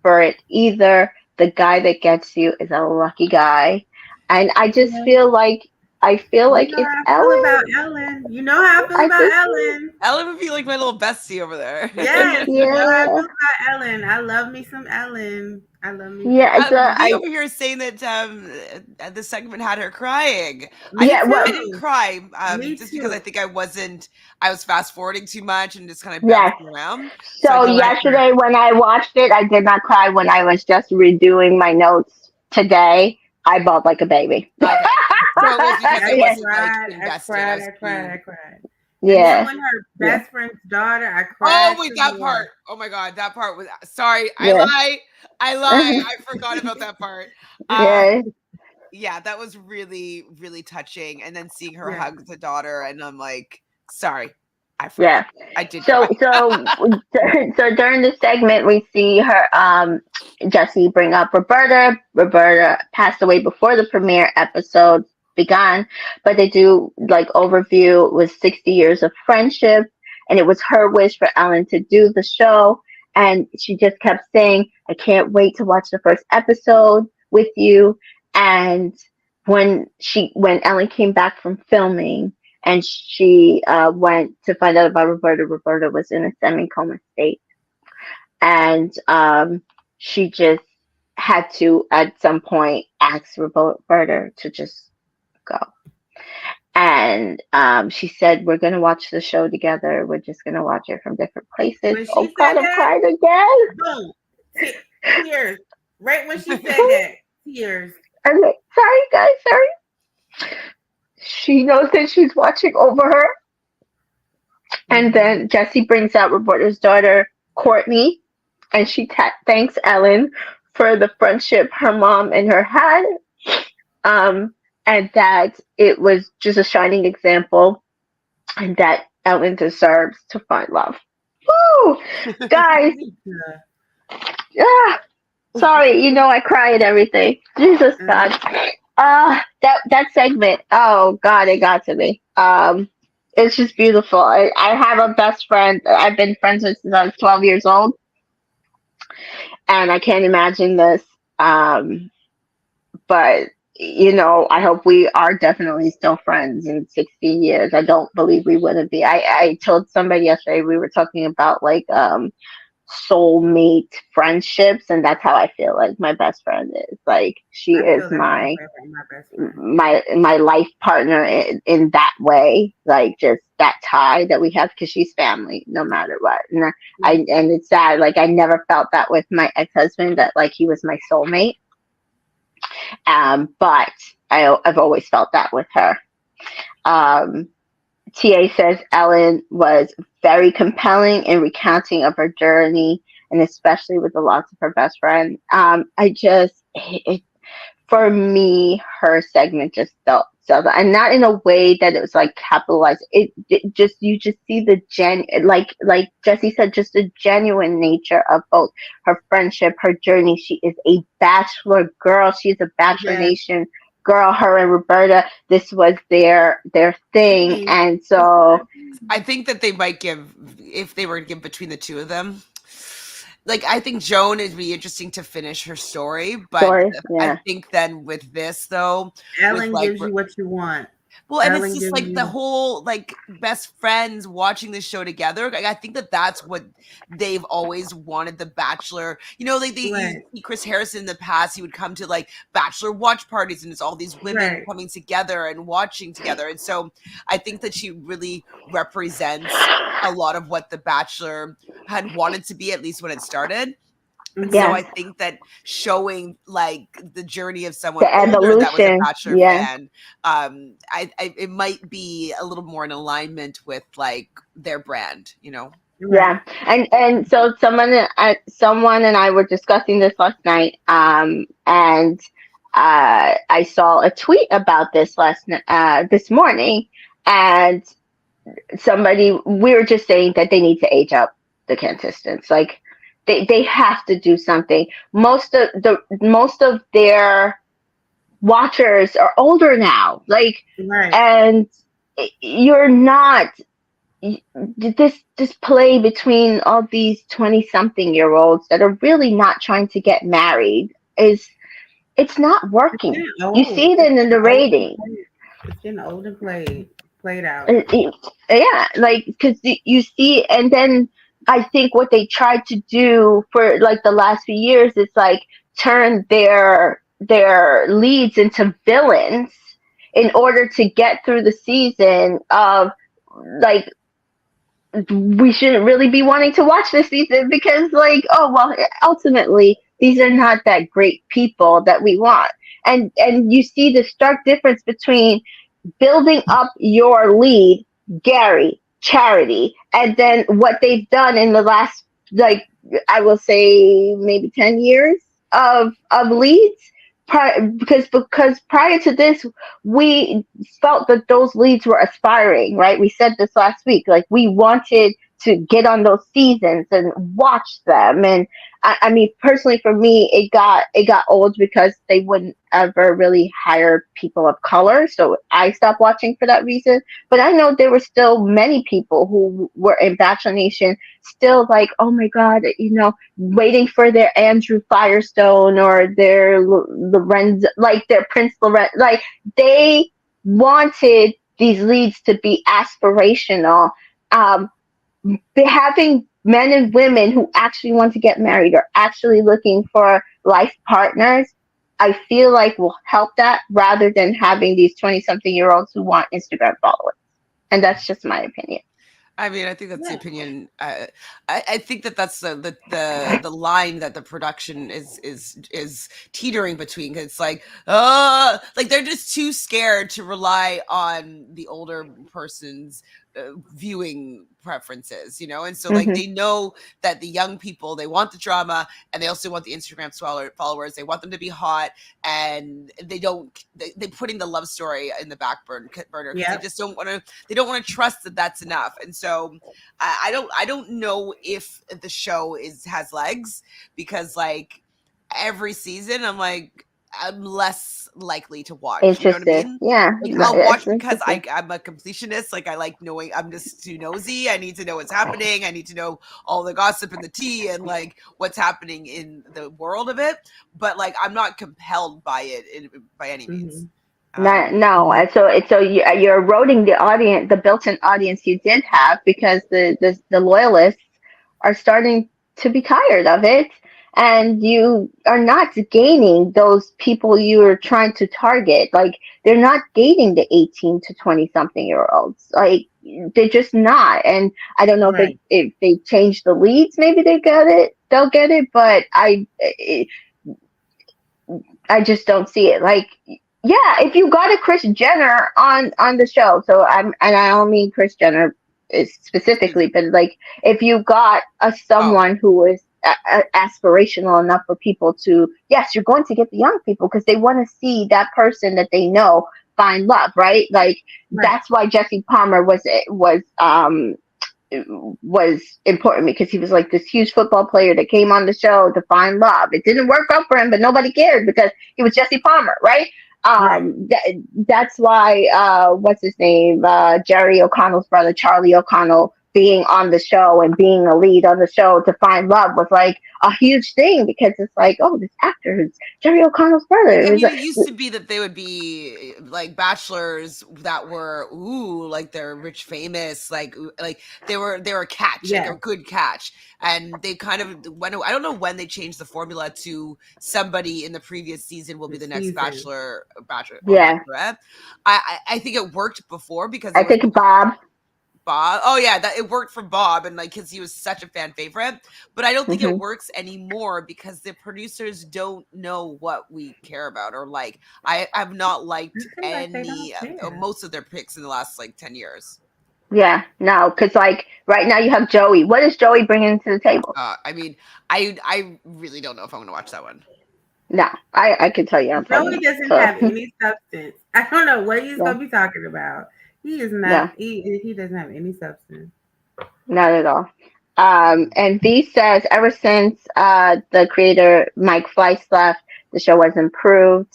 for it either. The guy that gets you is a lucky guy. And I just Yeah. feel like I feel You like know it's how I feel about Ellen. Ellen. You know how I feel I about think Ellen. Ellen would be like my little bestie over there. Yes, you know how I yeah, feel about Ellen. I love me some Ellen. I love me some yeah. Ellen. V over here is saying that the segment had her crying. Me I Well, didn't too. cry Me just because I too. think I was fast forwarding too much and just kind of yes. bouncing around. So I So did Oh, I not. cried. yesterday when I watched it, I did not cry. When I was just redoing my notes today, I bawled like a baby. Okay. So it was because I I yeah, wasn't like cried. I invested. I cried. was I cried. I too. cried. And then yeah, when her yeah, best friend's daughter, I Oh cried wait, some that part. more. Oh my god, that part was. Sorry, I yeah, lie. I lie. I forgot about that part. Um, yeah, yeah, that was really, really touching. And then seeing her Yeah. hug the daughter, and I'm like, sorry, I forgot. yeah. I did So, cry. so during the segment, we see her, Jesse bring up Roberta. Roberta passed away before the premiere episode began, but they do like overview. It was 60 years of friendship, and it was her wish for Ellen to do the show. And she just kept saying, "I can't wait to watch the first episode with you." And when Ellen came back from filming, and she went to find out about Roberta. Roberta was in a semi-coma state, and she just had to, at some point, ask Roberta to just go. And she said, "We're gonna watch the show together. We're just gonna watch it from different places." When Oh she God, said I'm that, crying again. boom, tears. Right when she said that, tears. I'm like, sorry, guys, sorry. She knows that she's watching over her. And Hmm. then Jesse brings out Roberta's daughter, Courtney, and she thanks Ellen for the friendship her mom and her had, and that it was just a shining example, and that Ellen deserves to find love. Woo! Guys, ah, sorry, I cry at everything. Jesus God. That segment, oh God, it got to me. It's just beautiful. I have a best friend I've been friends with since I was 12 years old, and I can't imagine this. Um, but I hope we are definitely still friends in 60 years. I don't believe we wouldn't be. I told somebody yesterday, we were talking about like soulmate friendships, and that's how I feel like my best friend is. Like she I is feel that same my way about my best friend. my life partner in that way, like just that tie that we have, because she's family no matter what. And and it's sad, like I never felt that with my ex-husband, that like he was my soulmate, but I've always felt that with her. um Ta says Ellen was very compelling in recounting of her journey, and especially with the loss of her best friend. For me, her segment just felt so, and not in a way that it was like capitalized. It just, you just see the like Jesse said, just the genuine nature of both her friendship, her journey. She is a Bachelor girl. She's a Bachelor Yes. Nation girl. Her and Roberta, this was their thing, Thing. and This is so their thing. I think that they might give, if they were to give between the two of them. Like I think Joan would be interesting to finish her story, but story, I yeah, think then with this though, with Ellen like gives you what you want. well, and it's Ellen just gives like the you whole like best friends watching this show together. Like, I think that that's what they've always wanted. The Bachelor, like you right, see Chris Harrison in the past. He would come to like Bachelor watch parties, and it's all these women right. coming together and watching together. And so I think that she really represents a lot of what the Bachelor had wanted to be, at least when it started. And so Hmm. yeah, I think that showing like the journey of someone the older that was a evolution, Bachelor yeah. fan, it might be a little more in alignment with like their brand. Yeah, Right. and so someone and I were discussing this last night, and I saw a tweet about this this morning, and we were just saying that they need to age up the contestants, like they have to do something. Most of their watchers are older now, like, Right. and you're not this play between all these 20 something year olds that are really not trying to get married, it's not It's working. getting You old. see it It's in the getting old. ratings. It's getting old and played out. It- it- yeah, like because you see, and then I think what they tried to do for like the last few years is like turn their leads into villains in order to get through the season of like we shouldn't really be wanting to watch this season because like oh well ultimately these are not that great people that we want, and you see the stark difference between building up your lead, Gary, Charity, and then what they've done in the last, like, I will say maybe 10 years of leads. Because prior to this, we felt that those leads were aspiring, right? We said this last week, like we wanted to get on those seasons and watch them. And I mean, personally, for me, it got old because they wouldn't ever really hire people of color, so I stopped watching for that reason. But I know there were still many people who were in Bachelor Nation, still like, oh my God, waiting for their Andrew Firestone or their Lorenz, like their Prince Lorenz, like they wanted these leads to be aspirational. Um, Having men and women who actually want to get married or actually looking for life partners, I feel like will help that rather than having these 20 something year olds who want Instagram followers. And that's just my opinion. I mean, I think that's the Yeah. opinion. I think that that's the line that the production is teetering between. 'Cause it's like they're just too scared to rely on the older person's viewing preferences, and so like Hmm. they know that the young people, they want the drama, and they also want the Instagram followers. They want them to be hot, and they don't. They putting the love story in the back burner because they Yep. just don't want to. They don't want to trust that that's enough. And so I don't know if the show has legs, because like every season I'm less likely to watch. You know what I Interested. mean? Yeah, Like no, I'll that's watch because interesting. I'm a completionist. Like I like knowing. I'm just too nosy. I need to know what's happening. I need to know all the gossip and the tea and like what's happening in the world of it. But like I'm not compelled by it by any means. Hmm. No, Um, no. So you're eroding the audience, the built-in audience you did have, because the loyalists are starting to be tired of it, and you are not gaining those people you are trying to target. Like they're not gaining the 18 to 20 something year olds. Like they're just not. And I don't know Right. if they change the leads, maybe they get it. They'll get it, but I just don't see it. Like, yeah, if you got a Chris Jenner on the show, so and I don't mean Chris Jenner specifically, Susan. but like if you got Oh, someone who is aspirational enough for people to, yes, you're going to get the young people because they want to see that person that they know find love, right? Like Right. that's why Jesse Palmer was important because he was like this huge football player that came on the show to find love. It didn't work out for him, but nobody cared because he was Jesse Palmer, right? Right. That's why what's his name? Jerry O'Connell's brother, Charlie O'Connell, being on the show and being a lead on the show to find love was like a huge thing because it's like, oh, this actor is Jerry O'Connell's brother. like, It I was mean, it like, used to be that they would be like bachelors that were like they're rich, famous, like they were a catch, like Yeah. a good catch, and they kind of when I don't know when they changed the formula to somebody in the previous season will The be the next season. bachelor or yeah, bachelorette. I think it worked before because I they were think Bob. Bob. Oh yeah, that it worked for Bob, and like because he was such a fan favorite. But I don't think it Hmm. works anymore because the producers don't know what we care about or like. I have not I liked feel like they don't any care. most of their picks in the last like 10 years. Yeah, no, because like right now you have Joey. What is Joey bringing to the table? I mean, I really don't know if I'm gonna watch that one. No, I can tell you I'm Joey pregnant. doesn't So have any substance. I don't know what he's no, gonna be talking about. He is not. no, He doesn't have any substance. not at all. And V says ever since the creator Mike Fleiss left, the show has improved.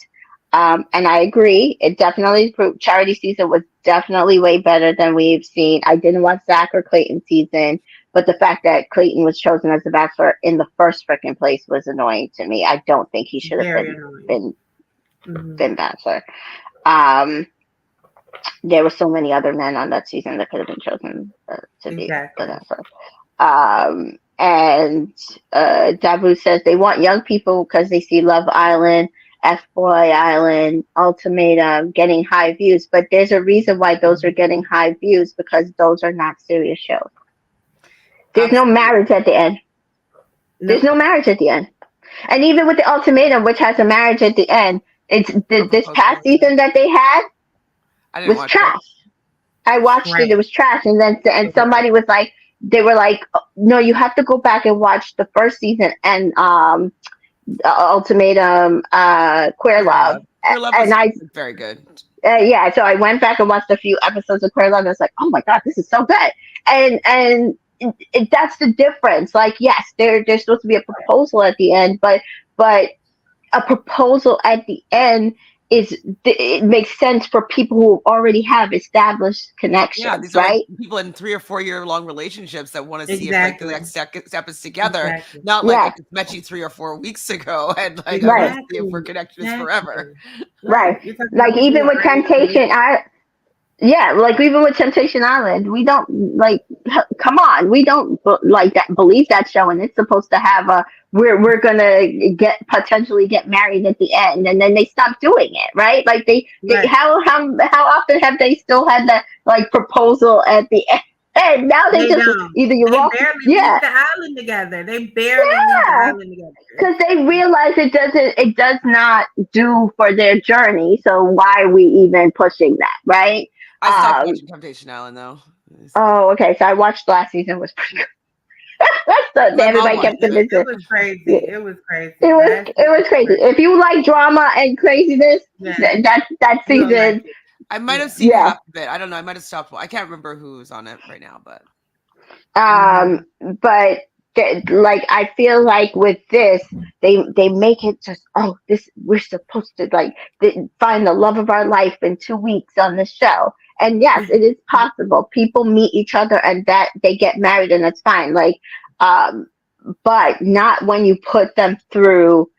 And I agree, it definitely improved. Charity season was definitely way better than we've seen. I didn't watch Zach or Clayton season, but the fact that Clayton was chosen as the bachelor in the first freaking place was annoying to me. I don't think he should have Very been annoying. been Hmm. been bachelor. Um, There were so many other men on that season that could have been chosen to be the Exactly. Bachelor. And Dabu says they want young people because they see Love Island, F Boy Island, Ultimatum getting high views. But there's a reason why those are getting high views because those are not serious shows. There's no Absolutely. marriage at the end. There's Nope. no marriage at the end. And even with the Ultimatum, which has a marriage at the end, it's Or this proposal, past yeah. season that they had I didn't was watch it. trash. I watched it. It Right. was trash. And then and It was. somebody was like, they were like, no, you have to go back and watch the first season and Ultimatum, Queer Queer Love. Love. Queer Love And was I, very good. yeah, so I went back and watched a few episodes of Queer Love. And I was like, oh my god, this is so good. And that's the difference. Like, yes, there's supposed to be a proposal at the end, but a proposal at the end is it makes sense for people who already have established Yeah, connections, these are like right? people in 3 or 4 year long relationships that want to see if like the Exactly. next step is together. Exactly. Not like I Yeah, just met you 3 or 4 weeks ago and like I want right, to see if we're Exactly. connection is forever. Exactly. Right. right. You're talking about Like people even who with are already committed. Temptation, yeah, like even with Temptation Island, we don't like. Come on, we don't like that. Believe that show, and it's supposed to have a we're gonna get potentially get married at the end, and then they stop doing it, right? Like they Right. how often have they still had that like proposal at the end? And now they They just don't. either you They walk, barely leave yeah, the island together. They barely leave the yeah, island together. because they realize it does not do for their journey. So why are we even pushing that, right? I stopped Um, watching Temptation Island though. Oh, okay. So I watched last season. Was pretty good. So My mom everybody watched kept it it. It busy. was Yeah. crazy. It was It crazy. was Last it season was was crazy. crazy. If you like drama and craziness, Yes, that you will like season, it. I might have Yeah. seen yeah. half of it. I don't know. I might have stopped. I can't remember who's on it right now, but Um, Hmm. but like I feel like with this, they make it just this we're supposed to like find the love of our life in 2 weeks on the show. And yes, it is possible. People meet each other and that they get married and that's fine. Like, um, but not when you put them through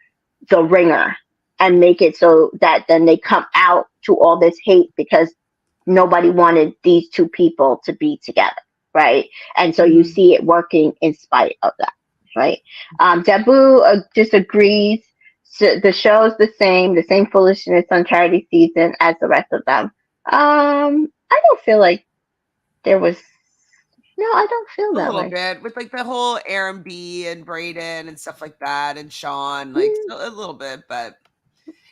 the ringer and make it so that then they come out to all this hate because nobody wanted these two people to be together, right? And so you Hmm. see it working in spite of that, right? Jabu just agrees. So the show's the same foolishness on charity season as the rest of them. I don't feel like there was. No, I don't feel a that little way. bit with like the whole Aaron B and Braden and stuff like that, and Sean, like Mm, so a little bit, but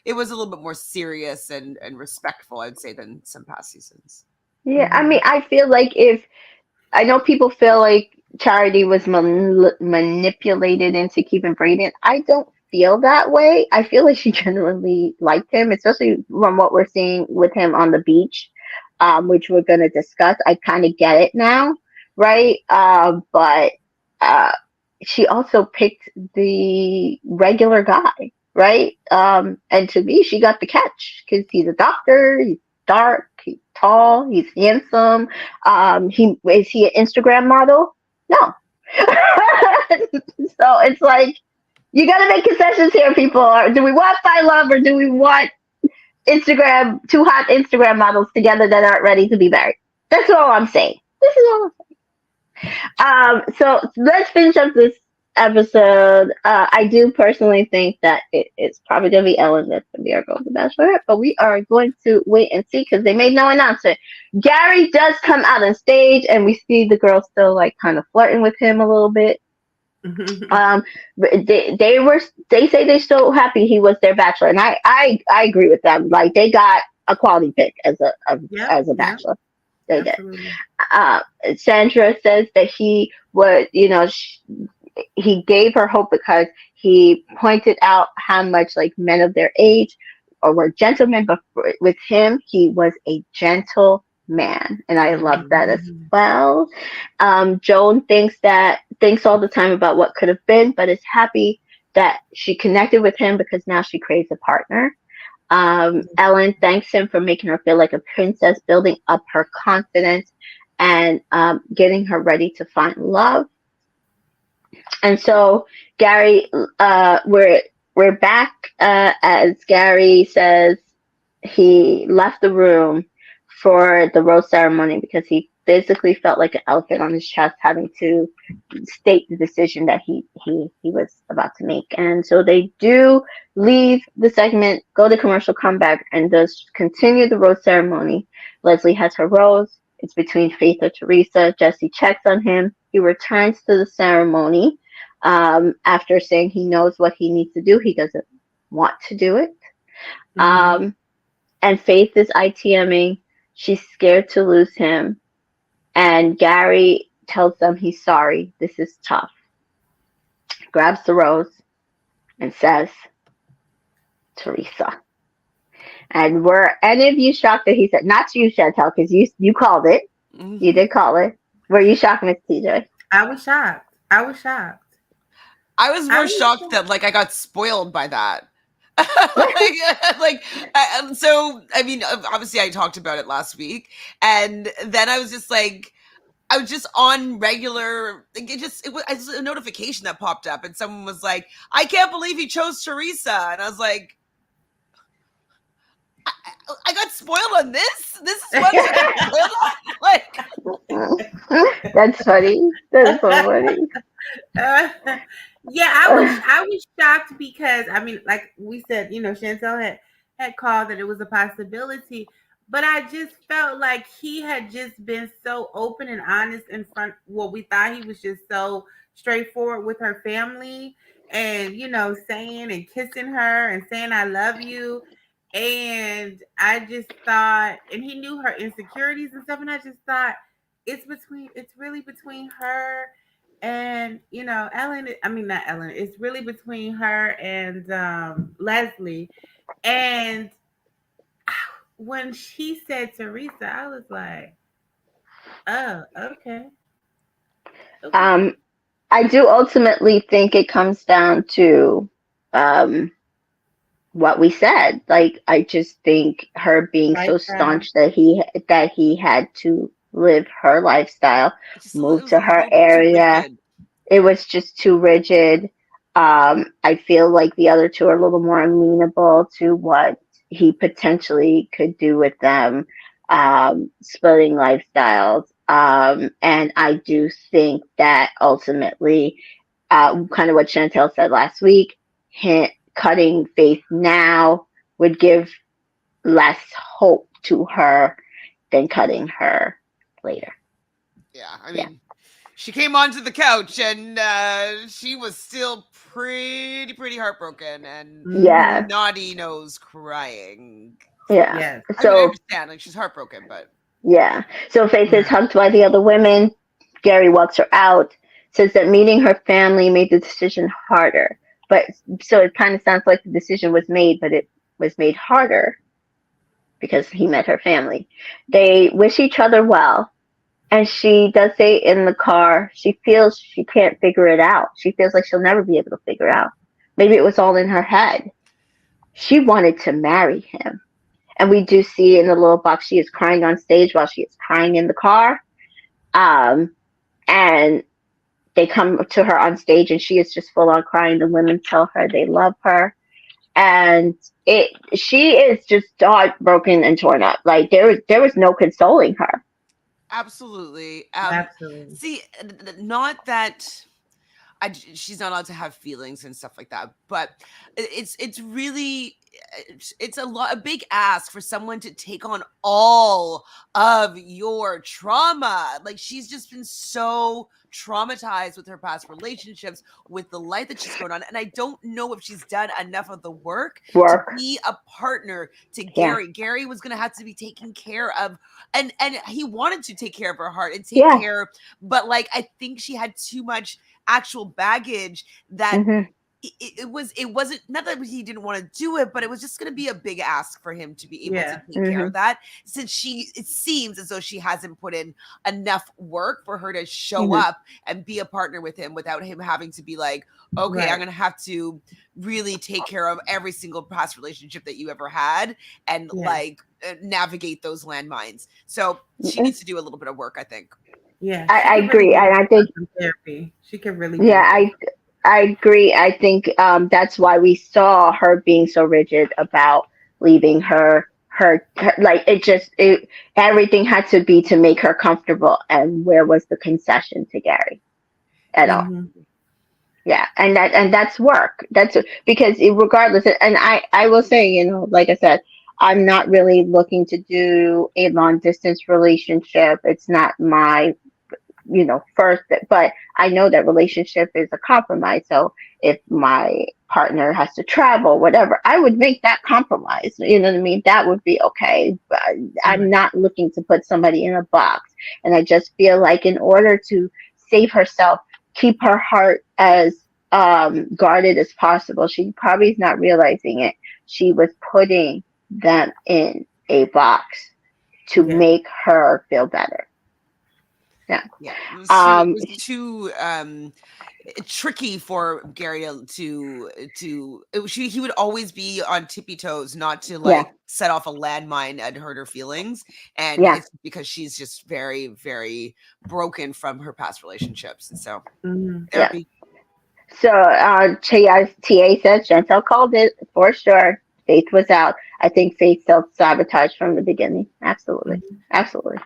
it was a little bit more serious and respectful, I'd say, than some past seasons. yeah, I mean, Hmm. I feel like if I know people feel like Charity was manipulated into keeping Braden. I don't feel that way. I feel like she genuinely liked him, especially from what we're seeing with him on the beach, which we're going to discuss. I kind of get it now, right? But uh, she also picked the regular guy, right? And to me, she got the catch because he's a doctor, he's dark, he's tall, he's handsome. He is he an Instagram model? No. So it's like you got to make concessions here, people. Or do we want find love, or do we want Instagram two hot Instagram models together that aren't ready to be married? That's all I'm saying. This is all. So let's finish up this episode. I do personally think that it's probably going to be Ellen that's going to be our Golden Bachelorette, but we are going to wait and see because they made no announcement. Gary does come out on stage, and we see the girl still like kind of flirting with him a little bit. Um, but they say they're so happy he was their bachelor, and I agree with them. Like they got a quality pick Yep. as a Yep. bachelor. They did. Absolutely. uh, Sandra says that he would, he gave her hope because he pointed out how much like men of their age or were gentlemen, but with him, he was a gentle man, and I love that as Hmm. well. Joan thinks all the time about what could have been, but is happy that she connected with him because now she craves a partner. Ellen thanks him for making her feel like a princess, building up her confidence and getting her ready to find love. And so Gary, we're back as Gary says he left the room for the rose ceremony because he physically felt like an elephant on his chest having to state the decision that he was about to make. And so they do leave the segment, go to commercial, come back, and does continue the rose ceremony. Leslie has her rose. It's between Faith or Teresa. Jesse checks on him. He returns to the ceremony after saying he knows what he needs to do. He doesn't want to do it. Mm-hmm. Um, and Faith is ITMing. She's scared to lose him. And Gary tells them he's sorry. This is tough. Grabs the rose and says, Teresa. And were any of you shocked that he said, not you, Chantel, because you called it. You Mhm. did call it. Were you shocked, Miss TJ? I was shocked. I was shocked. I was I more was shocked shocked. that like I got spoiled by that. So I mean, obviously I talked about it last week, and then I was just like, I was just on regular. Like it was a notification that popped up, and someone was like, "I can't believe he chose Teresa," and I was like, I got spoiled on this. This is what I got spoiled on. Like, That's funny. That's so funny. Uh, yeah, I was shocked because I mean, like we said, Chantel had called that it was a possibility, but I just felt like he had just been so open and honest in front. Well, we thought he was just so straightforward with her family, and saying and kissing her and saying I love you, and I just thought, and he knew her insecurities and stuff, and I just thought it's really between her and Ellen. I mean, not Ellen. It's really between her and Leslie. And when she said Teresa, I was like, oh, okay, okay. um, I do ultimately think it comes down to um, what we said. Like, I just think her being so Lifestyle. staunch that he had to live her lifestyle, it move was to a her little too area. rigid. It was just too rigid. I feel like the other two are a little more amenable to what he potentially could do with them, splitting lifestyles. And I do think that ultimately, kind of what Chantel said last week, cutting Faith now would give less hope to her than cutting her later. Yeah, I Yeah. mean, she came onto the couch and she was still pretty heartbroken and Yeah. Mm-hmm. naughty nose crying. Yeah. Yes. I mean, I So understand, like she's heartbroken, but yeah. So Faith is Yeah. hugged by the other women. Gary walks her out, says that meeting her family made the decision harder. But so it kind of sounds like the decision was made, but it was made harder because he met her family. They wish each other well. And she does say in the car, she feels she can't figure it out. She feels like she'll never be able to figure it out. Maybe it was all in her head. She wanted to marry him. And we do see in the little box, she is crying on stage while she is crying in the car. Um, and they come to her on stage and she is just full on crying. The women tell her they love her. And she is just heartbroken and torn up. Like there was no consoling her. absolutely. Absolutely. See, not that she's not allowed to have feelings and stuff like that, but it's really it's a big ask for someone to take on all of your trauma. Like she's just been so traumatized with her past relationships, with the life that she's going on, and I don't know if she's done enough of the work to Work. be a partner to Yeah. Gary was going to have to be taken care of, and he wanted to take care of her heart and take Yeah. care, but like I think she had too much actual baggage that Hmm. it wasn't, not that he didn't want to do it, but it was just going to be a big ask for him to be able to Yeah. take care Hmm. of that, since it seems as though she hasn't put in enough work for her to show Hmm. up and be a partner with him without him having to be like, okay, I'm Right. going to have to really take care of every single past relationship that you ever had and Yeah. like navigate those landmines. So she needs to do a little bit of work, I think. Yeah. She I could really agree, give and I herself think some therapy. She could really do yeah, with it. I agree. I think that's why we saw her being so rigid about leaving like everything had to be to make her comfortable, and where was the concession to Gary at all? Mm-hmm. Yeah, and that's work. That's because regardless, and I will say, like I said, I'm not really looking to do a long distance relationship. It's not my first, but I know that relationship is a compromise. So if my partner has to travel, whatever, I would make that compromise. You know what I mean? That would be okay. But I'm Right. not looking to put somebody in a box. And I just feel like in order to save herself, keep her heart as guarded as possible, she probably is not realizing it. She was putting them in a box to Yeah. make her feel better. Yeah. Yeah, it Um, was too tricky for Gary he would always be on tippy toes not to yeah. like set off a landmine and hurt her feelings, and Yeah. it's because she's just very, very broken from her past relationships, and so Mm-hmm. Yeah. therapy. So TA says Chantel called it for sure. Faith was out. I think Faith self sabotaged from the beginning. Absolutely. Mm-hmm. Absolutely.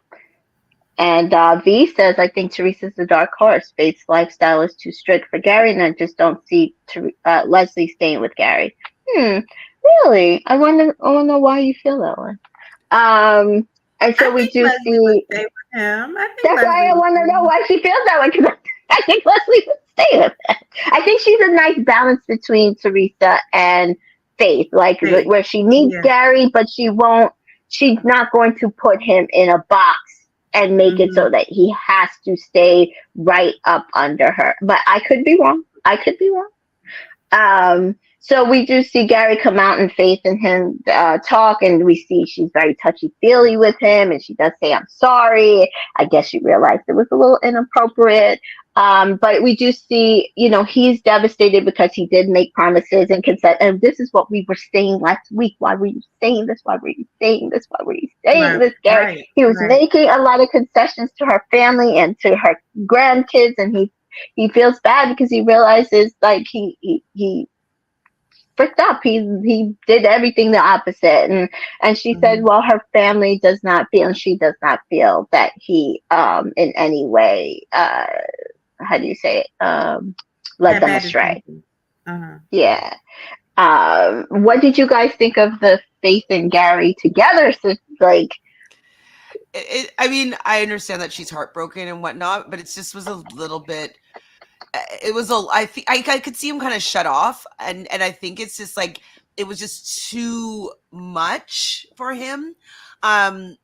And V says, I think Teresa's the dark horse. Faith's lifestyle is too strict for Gary, and I just don't see Leslie staying with Gary. Really? I wonder why you feel that way. And I so we think do Leslie would see. stay with him. I think That's why Leslie I would want to stay know with why she feels that way. Because I think Leslie would stay with it. I think she's a nice balance between Teresa and Faith, like Faith. where she needs Yeah. Gary, but she won't. She's not going to put him in a box and make it Mm-hmm. so that he has to stay right up under her. But I could be wrong. I could be wrong. So we do see Gary come out and Faith and him talk, and we see she's very touchy feely with him, and she does say, "I'm sorry." I guess she realized it was a little inappropriate. But we do see, he's devastated because he did make promises and consent. And this is what we were saying last week. Why were you saying this? Why were you saying this? Why were you saying Right. this, Gary? Right. He was Right. making a lot of concessions to her family and to her grandkids, and he feels bad because he realizes like he fricked up. He did everything the opposite, and she said, Mm-hmm. well, her family does not feel, and she does not feel that he in any way how do you say it led Had them bad astray. intentions. Uh-huh. Yeah. What did you guys think of the Faith and Gary together? So, like, I mean, I understand that she's heartbroken and whatnot, but it just was a little bit. It was a. I think I could see him kind of shut off, and I think it's just like it was just too much for him. Um,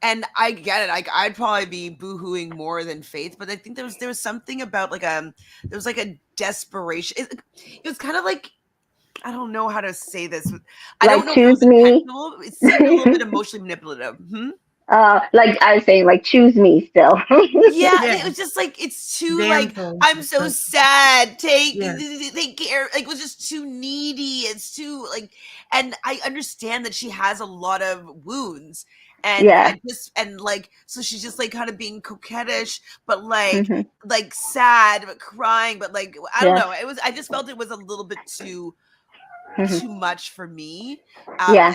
and I get it. I'd probably be boohooing more than Faith, but I think there was something about like there was like a desperation. It was kind of like, I don't know how to say this. I don't know if it choose was me. intentional. It seemed a little bit emotionally manipulative. Hmm? Like I was saying, like choose me still. Yeah, Yeah. it was just like it's too like Damsel. I'm so sad. Yeah. Take care. Like it was just too needy. It's too like, and I understand that she has a lot of wounds, and Yeah. I just and like so she's just like kind of being coquettish, but Hmm. like sad, but crying, but like I don't Yeah. know. It was I just felt it was a little bit Hmm. too much for me. Yeah.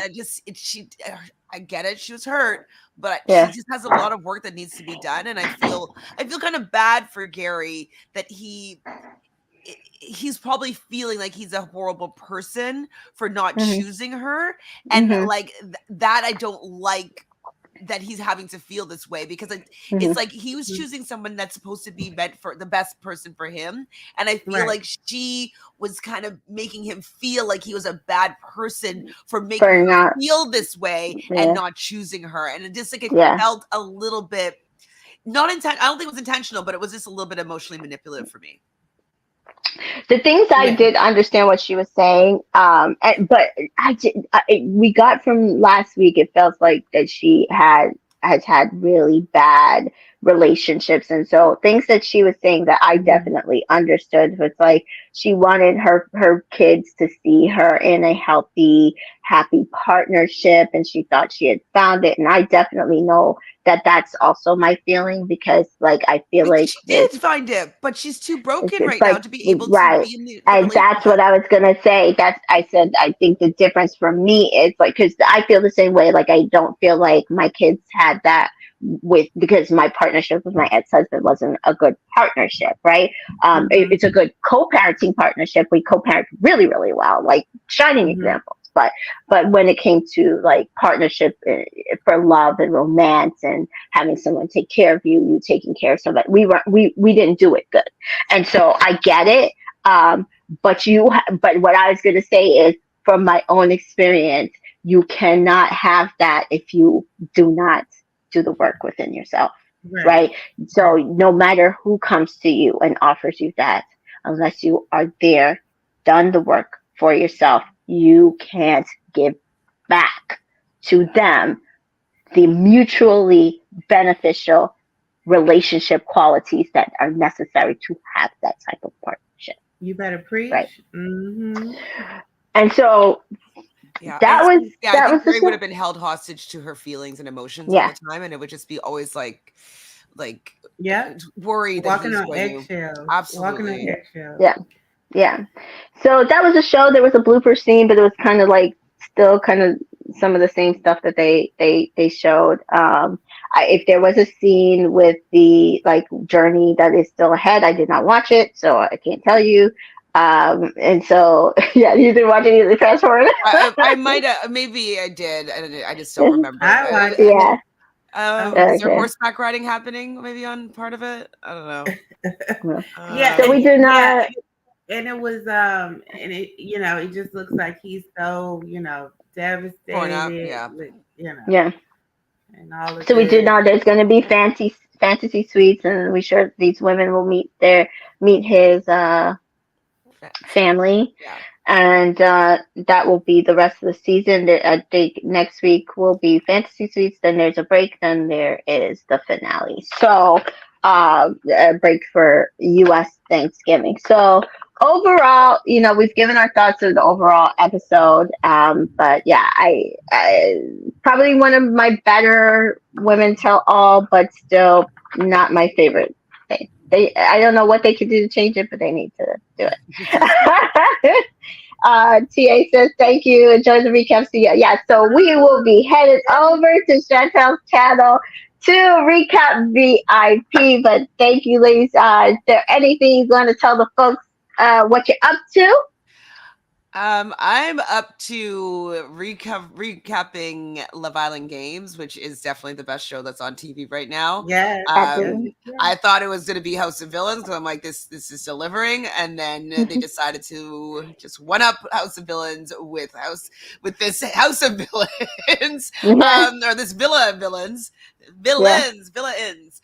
I get it. She was hurt, but she Yeah. just has a lot of work that needs to be done. And I feel kind of bad for Gary that he's probably feeling like he's a horrible person for not Hmm. choosing her. And Hmm. like that, I don't like that he's having to feel this way because it's Hmm. like he was choosing someone that's supposed to be meant for the best person for him, and I feel Right. like she was kind of making him feel like he was a bad person for making For her not. feel this way and Yeah. not choosing her, and it just like it Yeah. felt a little bit not intent. I don't think it was intentional, but it was just a little bit emotionally manipulative for me. The things I Yeah. did understand what she was saying, but we got from last week. It felt like that she has had really bad relationships. And so things that she was saying that I Mhm. definitely understood was like she wanted her kids to see her in a healthy, happy partnership, and she thought she had found it. And I definitely know that that's also my feeling, because like I feel But like she with, did find it, but she's too broken right now but to be able to right. be in the And that's what relationship. I was gonna say. That's I said I think the difference for me is like, because I feel the same way. Like I don't feel like my kids had that with, because my partnership with my ex-husband wasn't a good partnership, right? Mhm. It's a good co-parenting partnership. We co-parent really, really well, like shining Mhm. examples. But when it came to like partnership for love and romance and having someone take care of you, you taking care of somebody, we didn't do it good. And so I get it. Um, but what I was going to say is, from my own experience, you cannot have that if you do not do the work within yourself, Right. right? So no matter who comes to you and offers you that, unless you are there, done the work for yourself, you can't give back to them the mutually beneficial relationship qualities that are necessary to have that type of partnership, You better right? preach. Mhm. And so Yeah, that was I that think was the Carrie would show. have been held hostage to her feelings and emotions all Yeah, the time, and it would just be always like Yep. worry that Walking he's on going to eggshells. Walking on absolutely. eggshells. yeah, yeah. So that was a show. There was a blooper scene, but it was kind of like still kind of some of the same stuff that they showed. If there was a scene with the like journey that is still ahead, I did not watch it, so I can't tell you. And so yeah, you didn't watch any of the fast forward. I might have, maybe I did, and I just don't remember. I But watched it. Yeah. I is watched there Okay. it. horseback riding happening maybe on part of it? I don't know. Well, Yeah, so we Um, do yeah, not. and it was and it it just looks like he's so Torn up, devastated yeah. with Yeah. and all of So we do this. know there's going to be fantasy suites, and we sure these women will meet his family, Yeah. and that will be the rest of the season. I think next week will be fantasy suites. Then there's a break. Then there is the finale. So a break for U.S. Thanksgiving. So overall, we've given our thoughts of the overall episode. But yeah, I probably one of my better women tell all, but still not my favorite thing. I don't know what they could do to change it, but they need to do it. TA says thank you. Enjoy the recap. See ya. Yeah, so we will be headed over to Chantel's channel to recap VIP. But thank you, ladies. Is there anything you want to tell the folks what you're up to? I'm up to recapping Love Island Games, which is definitely the best show that's on TV right now. Yes, yes, Um, Absolutely. yes, yes. I thought it was going to be House of Villains because I'm like, this is delivering, and then they decided to just one up House of Villains with this House of Villains, Yeah, or this Villa of Villains, yeah, villains.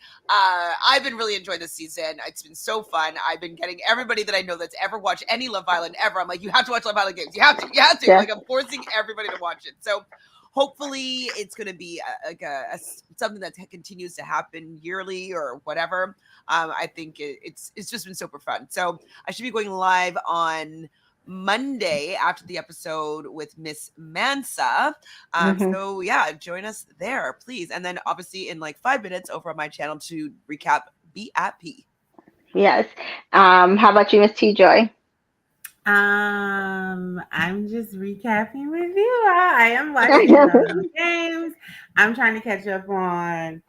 I've been really enjoying this season. It's been so fun. I've been getting everybody that I know that's ever watched any Love Island ever. I'm like, you have to watch Love Island Games. You have to. yeah. Like, I'm forcing everybody to watch it. So hopefully it's going to be something that continues to happen yearly or whatever. I think it's just been super fun. So I should be going live on Monday after the episode with Miss Mansa. Hmm. So yeah, join us there, please. And then obviously in like 5 minutes over on my channel to recap BIP. Yes. How about you, Miss T Joy? I'm just recapping with you. I am watching Love Island Games. I'm trying to catch up on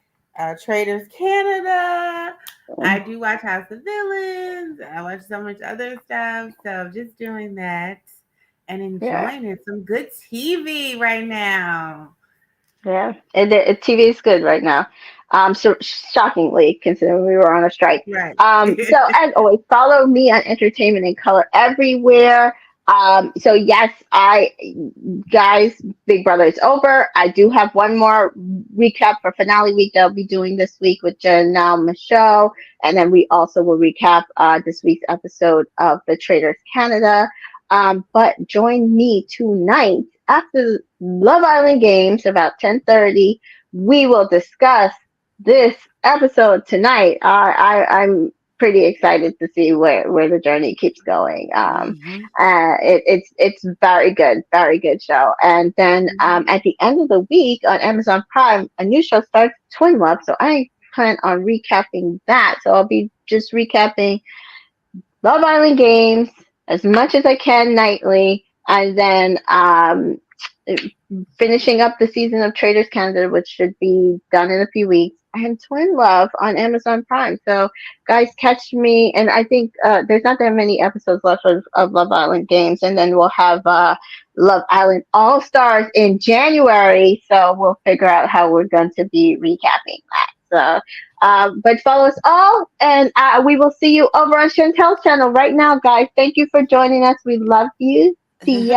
Traders Canada. I do watch House of Villains. I watch so much other stuff. So just doing that and Yeah. enjoying it. Some good TV right now. Yeah, TV is good right now. So shockingly, considering we were on a strike. Right. So as always, follow me on Entertainment in Color everywhere. So yes, guys, Big Brother is over. I do have one more recap for finale week that I'll be doing this week with Janelle Michaud, and then we also will recap this week's episode of The Traders Canada. But join me tonight after Love Island Games about 10:30. We will discuss this episode tonight. I'm pretty excited to see where the journey keeps going. Mhm. It's very good show. And then Mhm. at the end of the week on Amazon Prime, a new show starts, Twin Love. So I plan on recapping that. So I'll be just recapping Love Island games as much as I can nightly, and then finishing up the season of Traders Canada, which should be done in a few weeks, and Twin Love on Amazon Prime. So, guys, catch me. And I think there's not that many episodes left of Love Island games, and then we'll have Love Island All Stars in January. So we'll figure out how we're going to be recapping that. So. But follow us all, and we will see you over on Chantel's channel right now, guys. Thank you for joining us. We love you. See ya.